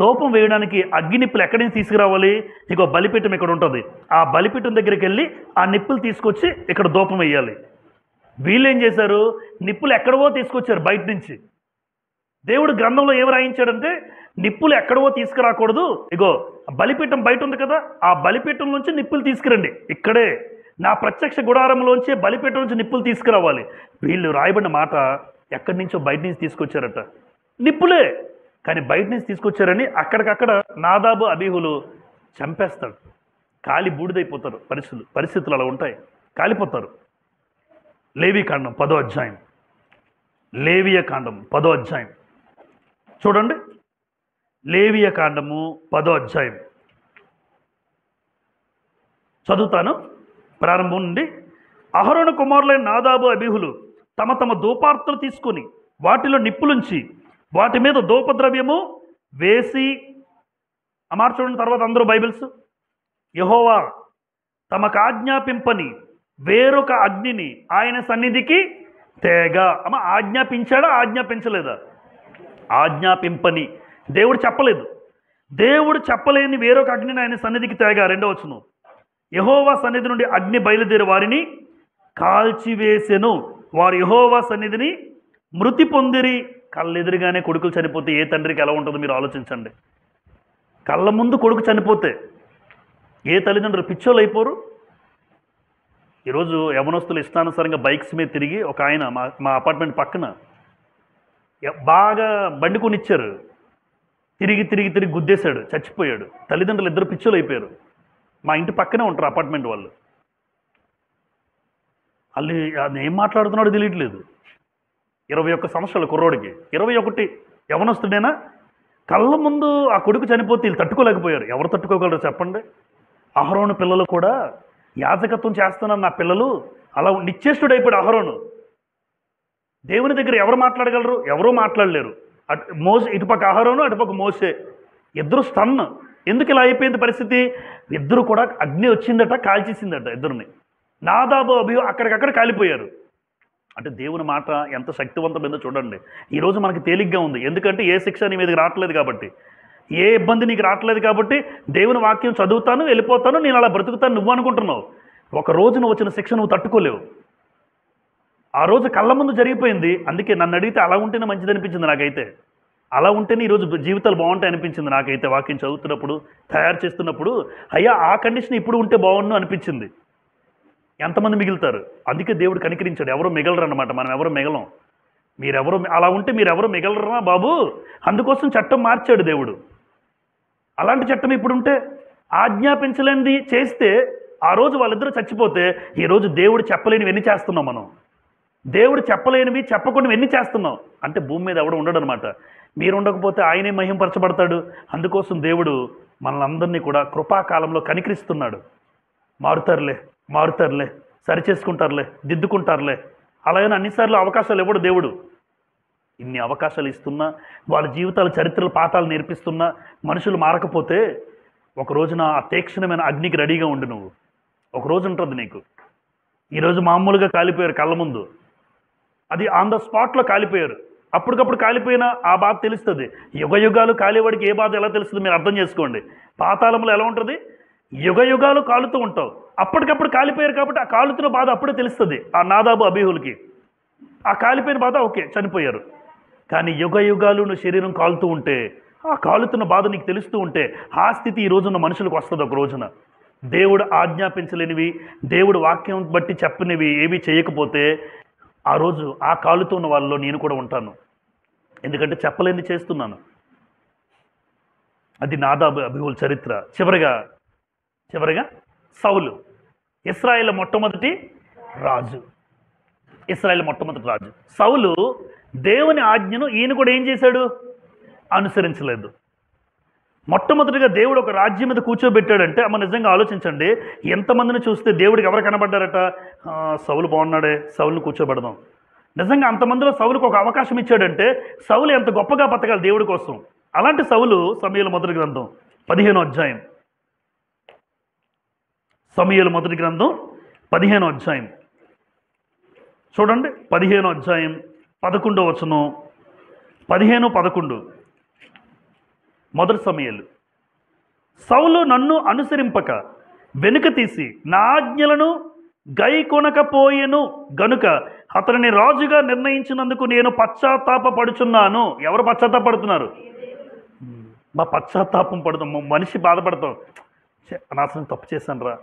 ధూపం వేయడానికి అగ్గి నిప్పులు ఎక్కడి నుంచి తీసుకురావాలి? ఇక బలిపీఠం ఇక్కడ ఉంటుంది, ఆ బలిపీఠం దగ్గరికి వెళ్ళి ఆ నిప్పులు తీసుకొచ్చి ఇక్కడ ధూపం వేయాలి. వీళ్ళు ఏం చేశారు? నిప్పులు ఎక్కడవో తీసుకొచ్చారు బయట నుంచి. దేవుడు గ్రంథంలో ఏమి రాయించాడంటే, నిప్పులు ఎక్కడవో తీసుకురాకూడదు, ఇగో బలిపీఠం బయట ఉంది కదా, ఆ బలిపీఠం నుంచి నిప్పులు తీసుకురండి, ఇక్కడే నా ప్రత్యక్ష గుడారంలోంచి బలిపీఠం నుంచి నిప్పులు తీసుకురావాలి. వీళ్ళు రాయబడిన మాట ఎక్కడి నుంచో బయట నుంచి తీసుకొచ్చారట, నిప్పులే. కానీ బయట నుంచి తీసుకొచ్చారని అక్కడికక్కడ నాదాబు, అబీహులు చంపేస్తాడు. కాలి బూడిదైపోతారు. పరిస్థితులు అలా ఉంటాయి, కాలిపోతారు. లేవికాండం 10వ అధ్యాయం, లేవియ కాండం 10వ అధ్యాయం చూడండి. లేవియ కాండము 10వ అధ్యాయం చదువుతాను ప్రారంభం నుండి. అహరోను కుమారులైన నాదాబు, అబీహులు తమ తమ ధూపార్తులు తీసుకొని వాటిలో నిప్పులుంచి వాటి మీద ధూపద్రవ్యము వేసి, అమార్ చూడండి తర్వాత అందరూ బైబిల్స్. యెహోవా తమకు ఆజ్ఞాపింపని వేరొక అగ్నిని ఆయన సన్నిధికి తేగా. అమ్మ ఆజ్ఞాపించాడా? ఆజ్ఞాపించలేదా? ఆజ్ఞాపింపని, దేవుడు చెప్పలేదు. దేవుడు చెప్పలేని వేరొక అగ్నిని ఆయన సన్నిధికి తేగా. 2వ వచనం, యెహోవా సన్నిధి నుండి అగ్ని బయలుదేరి వారిని కాల్చివేసెను. వారు యెహోవా సన్నిధిని మృతి పొందిరి. కళ్ళెదురుగానే కొడుకులు చనిపోతే ఏ తండ్రికి ఎలా ఉంటుందో మీరు ఆలోచించండి. కళ్ళ ముందు కొడుకు చనిపోతే ఏ తల్లిదండ్రులు పిచ్చోళ్ళు అయిపోరు? ఈరోజు యవనస్తులు ఇష్టానుసారంగా బైక్స్ మీద తిరిగి, ఒక ఆయన మా అపార్ట్మెంట్ పక్కన బాగా బండి కొనిచ్చారు, తిరిగి తిరిగి తిరిగి గుద్దేశాడు, చచ్చిపోయాడు. తల్లిదండ్రులు ఇద్దరు పిచ్చోళ్ళు అయిపోయారు. మా ఇంటి పక్కనే ఉంటారు అపార్ట్మెంట్ వాళ్ళు. వాళ్ళు అది ఏం మాట్లాడుతున్నాడో తెలియట్లేదు. 21 సంవత్సరాల కుర్రోడికి, 21 యవనస్తుడేనా? కళ్ళ ముందు ఆ కొడుకు చనిపోతే వీళ్ళు తట్టుకోలేకపోయారు. ఎవరు తట్టుకోగలరు చెప్పండి? అహరోను పిల్లలు కూడా యాజకత్వం చేస్తున్నారు. నా పిల్లలు అలా నిశ్చేష్టుడైపోయాడు అహరోను. దేవుని దగ్గర ఎవరు మాట్లాడగలరు? ఎవరూ మాట్లాడలేరు. ఇటుపక్క అహరోను, అటుపక్క మోసే, ఇద్దరు స్టన్. ఎందుకు ఇలా అయిపోయింది పరిస్థితి? ఇద్దరు కూడా అగ్ని వచ్చిందట, కాల్చేసిందట ఇద్దరిని. నాదాబు అభియు అక్కడికక్కడ కాలిపోయారు. అంటే దేవుని మాట ఎంత శక్తివంతమైందో చూడండి. ఈరోజు మనకి తేలిగ్గా ఉంది, ఎందుకంటే ఏ శిక్ష నీ మీదకి రావట్లేదు కాబట్టి, ఏ ఇబ్బంది నీకు రావట్లేదు కాబట్టి దేవుని వాక్యం చదువుతాను, వెళ్ళిపోతాను, నేను అలా బ్రతుకుతాను నువ్వు అనుకుంటున్నావు. ఒక రోజు నువ్వు వచ్చిన శిక్ష నువ్వు తట్టుకోలేవు. ఆ రోజు కళ్ళ ముందు జరిగిపోయింది. అందుకే నన్ను అడిగితే అలా ఉంటేనే మంచిది అనిపించింది నాకైతే. అలా ఉంటేనే ఈరోజు జీవితాలు బాగుంటాయి అనిపించింది నాకైతే. వాక్యం చదువుతున్నప్పుడు, తయారు చేస్తున్నప్పుడు, అయ్యా ఆ కండిషన్ ఇప్పుడు ఉంటే బాగుండు అనిపించింది. ఎంతమంది మిగులుతారు? అందుకే దేవుడు కనికరించాడు. ఎవరు మిగలరు అన్నమాట. మనం ఎవరు మిగలం. మీరెవరు అలా ఉంటే మీరెవరు మిగలరా బాబు, అందుకోసం చట్టం మార్చాడు దేవుడు. అలాంటి చట్టం ఇప్పుడు ఉంటే, ఆజ్ఞాపించలేనిది చేస్తే ఆ రోజు వాళ్ళిద్దరూ చచ్చిపోతే, ఈరోజు దేవుడు చెప్పలేనివి ఎన్ని చేస్తున్నాం మనం. దేవుడు చెప్పలేనివి చెప్పకుండా ఎన్ని చేస్తున్నాం అంటే భూమి మీద ఎవడు ఉండడు అనమాట. మీరు ఉండకపోతే ఆయనే మహింపరచబడతాడు. అందుకోసం దేవుడు మనల్ని కూడా కృపాకాలంలో కనికరిస్తున్నాడు. మారుతారులే, సరి చేసుకుంటారులే, దిద్దుకుంటారులే, అలాగని అన్నిసార్లు అవకాశాలు ఇవ్వడు దేవుడు. ఇన్ని అవకాశాలు ఇస్తున్నా, వాళ్ళ జీవితాల చరిత్రల పాఠాలు నేర్పిస్తున్నా మనుషులు మారకపోతే, ఒక రోజున ఆ తీక్షణమైన అగ్నికి రెడీగా ఉండు నువ్వు. ఒక రోజు ఉంటుంది నీకు. ఈరోజు మామూలుగా కాలిపోయారు కళ్ళ ముందు, అది ఆన్ ద స్పాట్లో కాలిపోయారు. అప్పటికప్పుడు కాలిపోయినా ఆ బాధ తెలుస్తుంది. యుగ యుగాలు కాలేవాడికి ఏ బాధ ఎలా తెలుస్తుంది మీరు అర్థం చేసుకోండి. పాతాళంలో ఎలా ఉంటుంది? యుగ యుగాలు కాలుతూ ఉంటావు. అప్పటికప్పుడు కాలిపోయారు కాబట్టి ఆ కాలుతున్న బాధ అప్పుడే తెలుస్తుంది. ఆ నాదాబు అబీహులకి ఆ కాలిపోయిన బాధ ఓకే, చనిపోయారు. కానీ యుగ యుగాలు నువ్వు శరీరం కాలుతూ ఉంటే, ఆ కాలుతున్న బాధ నీకు తెలుస్తూ ఉంటే, ఆ స్థితి ఈ రోజున్న మనుషులకు వస్తుంది. ఒక రోజున దేవుడు ఆజ్ఞాపించలేనివి, దేవుడు వాక్యం బట్టి చెప్పనివి ఏవి చేయకపోతే, ఆ రోజు ఆ కాలుతున్న వాళ్ళలో నేను కూడా ఉంటాను. ఎందుకంటే చెప్పలేనిది చేస్తున్నాను. అది నాదాబు అబీహుల చరిత్ర. చివరిగా సౌలు, ఇశ్రాయేలు మొట్టమొదటి రాజు. సౌలు దేవుని ఆజ్ఞను ఈయన కూడా ఏం చేశాడు? అనుసరించలేదు. మొట్టమొదటిగా దేవుడు ఒక రాజ్యం మీద కూర్చోబెట్టాడంటే, అమ్మ నిజంగా ఆలోచించండి. ఎంతమందిని చూస్తే దేవుడికి ఎవరు కనబడ్డారట? సౌలు బాగున్నాడే, సౌలుని కూర్చోబెడదాం. నిజంగా అంతమందిలో సౌలుకు ఒక అవకాశం ఇచ్చాడంటే, సౌలు ఎంత గొప్పగా బతకాలి దేవుడి కోసం. అలాంటి సౌలు సమూయేలు మొదటి గ్రంథం 15వ అధ్యాయం. సమూయేలు మొదటి గ్రంథం 15వ అధ్యాయం చూడండి. 15వ అధ్యాయం 11వ వచనం. 15-11 మొదటి సమూయేలు. సౌలు నన్ను అనుసరింపక వెనుక తీసి నా ఆజ్ఞలను గైకొనకపోయెను గనుక అతనిని రాజుగా నిర్ణయించినందుకు నేను పశ్చాత్తాపపడుచున్నాను. ఎవరు పశ్చాత్తాపడుతున్నారు? మా పశ్చాత్తాపం పడుతాం. మనిషి బాధపడతాం, అనవసరంగా తప్పు చేశాను రా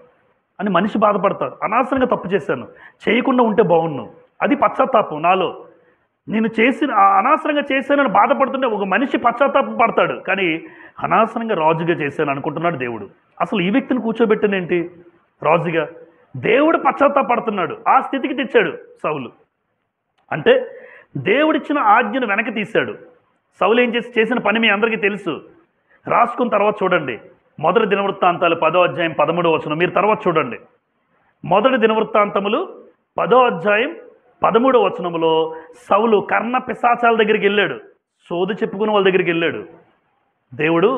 అని మనిషి బాధపడతాడు. అనవసరంగా తప్పు చేశాను, చేయకుండా ఉంటే బాగున్నాను, అది పశ్చాత్తాపం నాలో. నేను అనవసరంగా చేశానని బాధపడుతుంటే ఒక మనిషి పశ్చాత్తాపం పడతాడు. కానీ అనవసరంగా రాజుగా చేశాను అనుకుంటున్నాడు దేవుడు. అసలు ఈ వ్యక్తిని కూర్చోబెట్టినేంటి రాజుగా? దేవుడు పశ్చాత్తాపడుతున్నాడు. ఆ స్థితికి తెచ్చాడు సౌలు. అంటే దేవుడిచ్చిన ఆజ్ఞను వెనక్కి తీశాడు. సౌలు ఏం చేసిన పని మీ అందరికీ తెలుసు. రాసుకున్న తర్వాత చూడండి. మొదటి దినవృత్తాంతాలు 10వ అధ్యాయం 13వ వచనం. మీరు తర్వాత చూడండి. మొదటి దినవృత్తాంతములు 10వ అధ్యాయం 13వ వచనంలో సౌలు కర్ణ పిశాచాల దగ్గరికి వెళ్ళాడు. సోది చెప్పుకున్న వాళ్ళ దగ్గరికి వెళ్ళాడు. దేవుడు,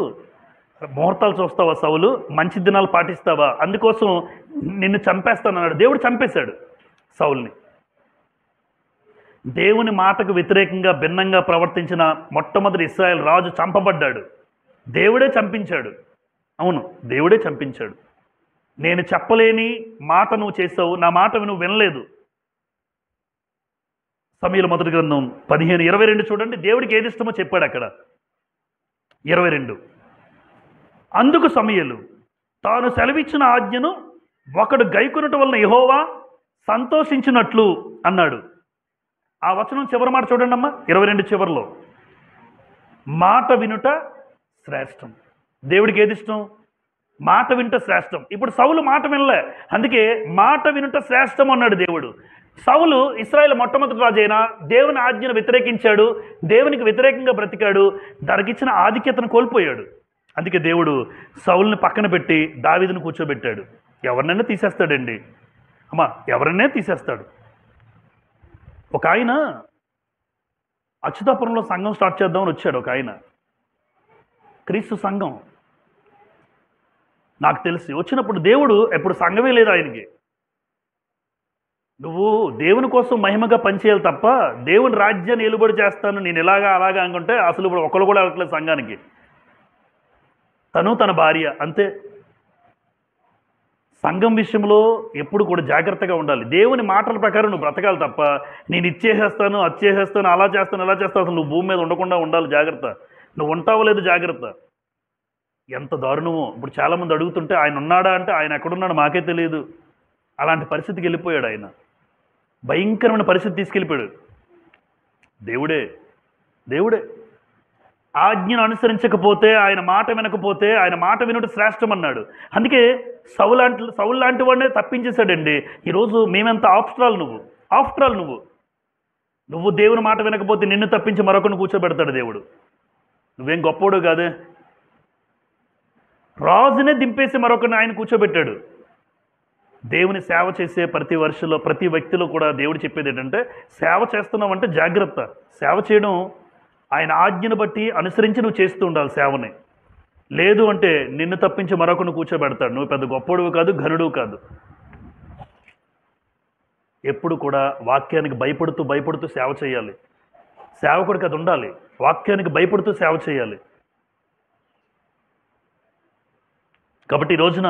ముహూర్తాలు చూస్తావా సౌలు? మంచి దినాలు పాటిస్తావా? అందుకోసం నిన్ను చంపేస్తానన్నాడు. దేవుడు చంపేశాడు సౌల్ని. దేవుని మాటకు వ్యతిరేకంగా భిన్నంగా ప్రవర్తించిన మొట్టమొదటి ఇశ్రాయేలు రాజు చంపబడ్డాడు. దేవుడే చంపించాడు. అవును, దేవుడే చంపించాడు. నేను చెప్పలేని మాట నువ్వు చేసావు, నా మాట నువ్వు వినలేదు. సమూయేలు మొదటి గ్రంథం 15:22 చూడండి. దేవుడికి ఏది ఇష్టమో చెప్పాడు అక్కడ. 22. అందుకు సమూయేలు తాను సెలవిచ్చిన ఆజ్ఞను ఒకడు గైకొనుట వలన యెహోవా సంతోషించినట్లు అన్నాడు. ఆ వచనం చివరి మాట చూడండి అమ్మా. 22 చివరిలో మాట వినుట శ్రేష్టం. దేవుడికి ఏది ఇష్టం? మాట వినుట శ్రేష్టం. ఇప్పుడు సౌలు మాట వినలే, అందుకే మాట వినుట శ్రేష్టం అన్నాడు దేవుడు. సౌలు ఇశ్రాయేలు మొట్టమొదటి రాజు అయినా దేవుని ఆజ్ఞను వ్యతిరేకించాడు, దేవునికి వ్యతిరేకంగా బ్రతికాడు, దానికిచ్చిన ఆధిక్యతను కోల్పోయాడు. అందుకే దేవుడు సౌలుని పక్కన పెట్టి దావీదును కూర్చోబెట్టాడు. ఎవరినైనా తీసేస్తాడండి అమ్మా, ఎవరినైనా తీసేస్తాడు. ఒక ఆయన అచ్యుతాపురంలో సంఘం స్టార్ట్ చేద్దామని వచ్చాడు ఒక ఆయన, క్రీస్తు సంఘం. నాకు తెలిసి వచ్చినప్పుడు దేవుడు ఎప్పుడు సంఘమే లేదు ఆయనకి. నువ్వు దేవుని కోసం మహిమగా పనిచేయాలి తప్ప దేవుని రాజ్యాన్ని ఏలుబడి చేస్తాను నేను ఇలాగా అలాగా అనుకుంటే అసలు ఇప్పుడు ఒకరు కూడా వెళ్ళట్లేదు సంఘానికి. తను తన భార్య అంతే. సంఘం విషయంలో ఎప్పుడు కూడా జాగ్రత్తగా ఉండాలి. దేవుని మాటల ప్రకారం నువ్వు బ్రతకాలి తప్ప నేను ఇచ్చేసేస్తాను అది చేసేస్తాను అలా చేస్తాను ఇలా చేస్తాను అసలు నువ్వు భూమి మీద ఉండకుండా ఉండాలి. జాగ్రత్త. నువ్వు ఉంటావో లేదు జాగ్రత్త. ఎంత దారుణమో. ఇప్పుడు చాలామంది అడుగుతుంటే ఆయన ఉన్నాడా అంటే ఆయన ఎక్కడున్నాడు మాకే తెలియదు. అలాంటి పరిస్థితికి వెళ్ళిపోయాడు ఆయన. భయంకరమైన పరిస్థితి తీసుకెళ్ళిపోయాడు. దేవుడే దేవుడే ఆజ్ఞను అనుసరించకపోతే, ఆయన మాట వినకపోతే, ఆయన మాట వినుట శ్రేష్టం అన్నాడు. అందుకే సౌలు లాంటి వాడినే తప్పించేశాడండి. ఈరోజు మేమెంత ఆఫ్టర్ ఆల్ నువ్వు దేవుని మాట వినకపోతే నిన్ను తప్పించి మరొకరిని కూర్చోబెడతాడు దేవుడు. నువ్వేం గొప్పోడు కాదే. రాజునే దింపేసి మరొకరిని ఆయన కూర్చోబెట్టాడు. దేవుని సేవ చేసే ప్రతి వ్యక్తిలో కూడా దేవుడు చెప్పేది ఏంటంటే, సేవ చేస్తున్నావంటే జాగ్రత్త. సేవ చేయడం ఆయన ఆజ్ఞను బట్టి అనుసరించి నువ్వు చేస్తూ ఉండాలి సేవని. లేదు అంటే నిన్ను తప్పించి మరొకరిని కూర్చోబెడతాడు. నువ్వు పెద్ద గొప్పడువు కాదు, ఘనుడు కాదు. ఎప్పుడు కూడా వాక్యానికి భయపడుతూ సేవ చేయాలి. సేవకుడికి అది ఉండాలి. వాక్యానికి భయపడుతూ సేవ చేయాలి. కాబట్టి ఈ రోజున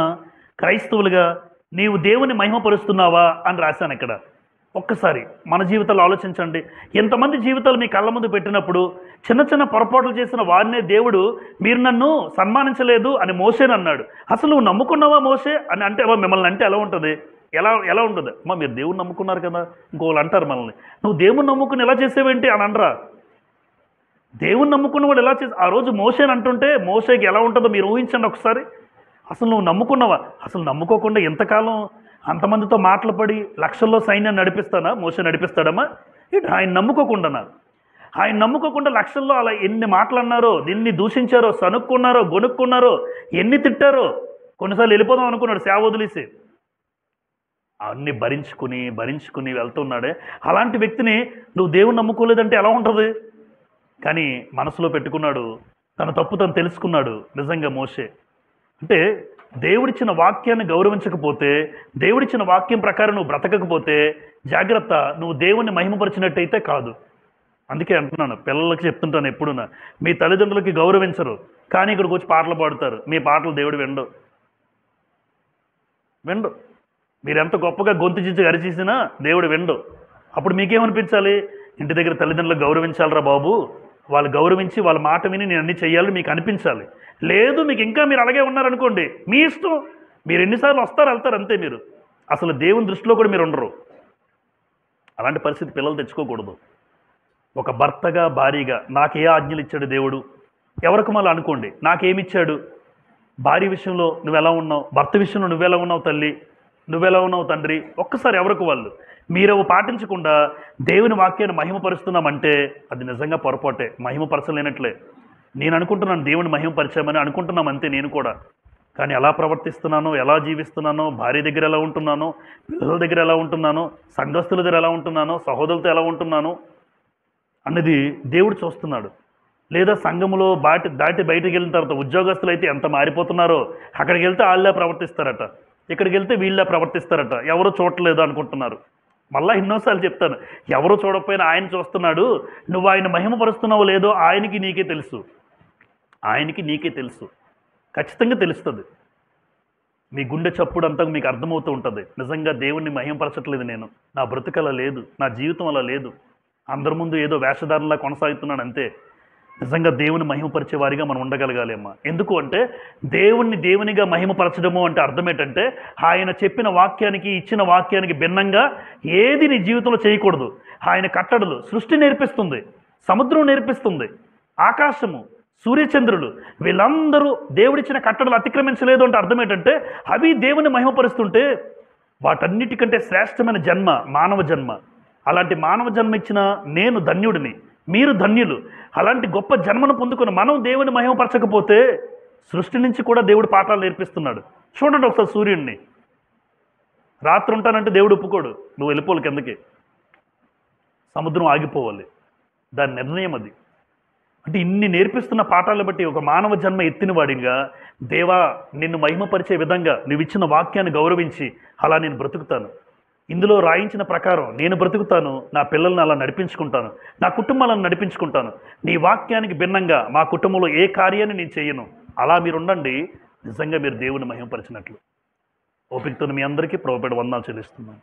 క్రైస్తవులుగా నీవు దేవుని మహిమపరుస్తున్నావా అని రాశాను ఇక్కడ. ఒక్కసారి మన జీవితాలు ఆలోచించండి. ఎంతమంది జీవితాలు మీ కళ్ళ ముందు పెట్టినప్పుడు చిన్న చిన్న పొరపాట్లు చేసిన వారినే దేవుడు మీరు నన్ను సన్మానించలేదు అని మోసేని అన్నాడు. అసలు నువ్వు నమ్ముకున్నావా మోసే అని అంటే మిమ్మల్ని అంటే ఎలా ఉంటుంది? ఎలా ఉంటుంది? అమ్మా మీరు దేవుని నమ్ముకున్నారు కదా, ఇంకోళ్ళు అంటారు మనల్ని, నువ్వు దేవుని నమ్ముకుని ఎలా చేసేవేంటి అని అనరా? దేవుని నమ్ముకున్నవాడు ఎలా చేసి ఆ రోజు మోసేని అంటుంటే మోసేకి ఎలా ఉంటుందో మీరు ఊహించండి ఒకసారి. అసలు నువ్వు నమ్ముకున్నావా? అసలు నమ్ముకోకుండా ఎంతకాలం అంతమందితో మాటలు పడి లక్షల్లో సైన్యాన్ని నడిపిస్తానా? మోసే నడిపిస్తాడమ్మా? ఇటు ఆయన నమ్ముకోకుండా లక్షల్లో అలా ఎన్ని మాటలు అన్నారో, ఎన్ని దూషించారో, సనుక్కున్నారో, గొనుక్కున్నారో, ఎన్ని తిట్టారో. కొన్నిసార్లు వెళ్ళిపోదాం అనుకున్నాడు సేవ వదిలేసి. అన్నీ భరించుకుని వెళ్తున్నాడే. అలాంటి వ్యక్తిని నువ్వు దేవుని నమ్ముకోలేదంటే ఎలా ఉంటుంది? కానీ మనసులో పెట్టుకున్నాడు, తన తప్పు తను తెలుసుకున్నాడు నిజంగా మోసే. అంటే దేవుడిచ్చిన వాక్యాన్ని గౌరవించకపోతే, దేవుడిచ్చిన వాక్యం ప్రకారం నువ్వు బ్రతకకపోతే జాగ్రత్త, నువ్వు దేవుణ్ణి మహిమపరిచినట్టయితే కాదు. అందుకే అంటున్నాను, పిల్లలకి చెప్తుంటాను ఎప్పుడున్నా, మీ తల్లిదండ్రులకి గౌరవించరు కానీ ఇక్కడికి వచ్చి పాటలు పాడుతారు. మీ పాటలు దేవుడు విండు. మీరు ఎంత గొప్పగా గొంతు చించి అరిచేసినా దేవుడు విండు. అప్పుడు మీకేమనిపించాలి? ఇంటి దగ్గర తల్లిదండ్రులకు గౌరవించాలరా బాబు, వాళ్ళు గౌరవించి వాళ్ళ మాట విని నేను అన్ని చెయ్యాలని మీకు అనిపించాలి. లేదు మీకు ఇంకా మీరు అలాగే ఉన్నారనుకోండి, మీ ఇష్టం. మీరు ఎన్నిసార్లు వస్తారు వెళ్తారు అంతే. మీరు అసలు దేవుని దృష్టిలో కూడా మీరు ఉండరు. అలాంటి పరిస్థితి పిల్లలు తెచ్చుకోకూడదు. ఒక భర్తగా భార్యగా నాకు ఏ ఆజ్ఞలు ఇచ్చాడు దేవుడు? ఎవరికి మళ్ళీ అనుకోండి, నాకేమిచ్చాడు? భార్య విషయంలో నువ్వెలా ఉన్నావు, భర్త విషయంలో నువ్వెలా ఉన్నావు తల్లి, నువ్వెలా ఉన్నావు తండ్రి. ఒక్కసారి ఎవరికి వాళ్ళు మీరవి పాటించకుండా దేవుని వాక్యాన్ని మహిమపరుస్తున్నామంటే అది నిజంగా పొరపాటే, మహిమపరచలేనట్లే. నేను అనుకుంటున్నాను దేవుని మహిమపరిచామని అనుకుంటున్నాం అంతే నేను కూడా. కానీ ఎలా ప్రవర్తిస్తున్నానో, ఎలా జీవిస్తున్నానో, భార్య దగ్గర ఎలా ఉంటున్నానో, పిల్లల దగ్గర ఎలా ఉంటున్నానో, సంఘస్థుల దగ్గర ఎలా ఉంటున్నానో, సహోదరులతో ఎలా ఉంటున్నానో అన్నది దేవుడు చూస్తున్నాడు. లేదా సంఘములో దాటి బయటకు వెళ్ళిన తర్వాత ఉద్యోగస్తులు అయితే ఎంత మారిపోతున్నారో, అక్కడికి వెళ్తే వాళ్ళే ప్రవర్తిస్తారట, ఇక్కడికి వెళ్తే వీళ్ళే ప్రవర్తిస్తారట. ఎవరో చూడలేదు అనుకుంటున్నారు. మళ్ళీ ఎన్నోసార్లు చెప్తాను, ఎవరో చూడకపోయినా ఆయన చూస్తున్నాడు. నువ్వు ఆయన మహిమపరుస్తున్నావో లేదో ఆయనకి నీకే తెలుసు. ఖచ్చితంగా తెలుస్తుంది. మీ గుండె చప్పుడు అంతా మీకు అర్థమవుతూ ఉంటుంది. నిజంగా దేవుణ్ణి మహిమపరచట్లేదు నేను, నా బ్రతుకలా లేదు, నా జీవితం అలా లేదు, అందరి ముందు ఏదో వేషధారణలా కొనసాగుతున్నాను అంతే. నిజంగా దేవుని మహిమపరిచే వారిగా మనం ఉండగలగాలి అమ్మా. ఎందుకు అంటే దేవునిగా మహిమపరచడము అంటే అర్థం ఏంటంటే ఆయన చెప్పిన వాక్యానికి, ఇచ్చిన వాక్యానికి భిన్నంగా ఏది నీ జీవితంలో చేయకూడదు. ఆయన కట్టడలు సృష్టి నేర్పిస్తుంది, సముద్రం నేర్పిస్తుంది, ఆకాశము, సూర్యచంద్రులు, వీళ్ళందరూ దేవుడిచ్చిన కట్టడలు అతిక్రమించలేదు అంటే అర్థం ఏంటంటే అవి దేవుని మహిమపరుస్తుంటే వాటన్నిటికంటే శ్రేష్టమైన జన్మ మానవ జన్మ. అలాంటి మానవ జన్మ ఇచ్చిన నేను ధన్యుడిని, మీరు ధన్యులు. అలాంటి గొప్ప జన్మను పొందుకుని మనం దేవుని మహిమపరచకపోతే సృష్టి నుంచి కూడా దేవుడు పాఠాలు నేర్పిస్తున్నాడు. చూడండి ఒకసారి సూర్యుడిని, రాత్రి ఉంటానంటే దేవుడు ఒప్పుకోడు, నువ్వు వెళ్ళిపోవాలి కిందకి, సముద్రం ఆగిపోవాలి. దాని నిర్ణయం అది. అంటే ఇన్ని నేర్పిస్తున్న పాఠాలను బట్టి ఒక మానవ జన్మ ఎత్తిన వాడిగా, దేవా నిన్ను మహిమపరిచే విధంగా నువ్వు ఇచ్చిన వాక్యాన్ని గౌరవించి అలా నేను బ్రతుకుతాను, ఇందులో రాయించిన ప్రకారం నేను బ్రతుకుతాను, నా పిల్లల్ని అలా నడిపించుకుంటాను, నా కుటుంబాలను నడిపించుకుంటాను, నీ వాక్యానికి భిన్నంగా మా కుటుంబంలో ఏ కార్యాన్ని నేను చేయను, అలా మీరు ఉండండి. నిజంగా మీరు దేవుని మహిమపరిచినట్లు. ఓపికతో మీ అందరికీ ప్రభువుపేట వందనాలు చెల్లిస్తున్నాను.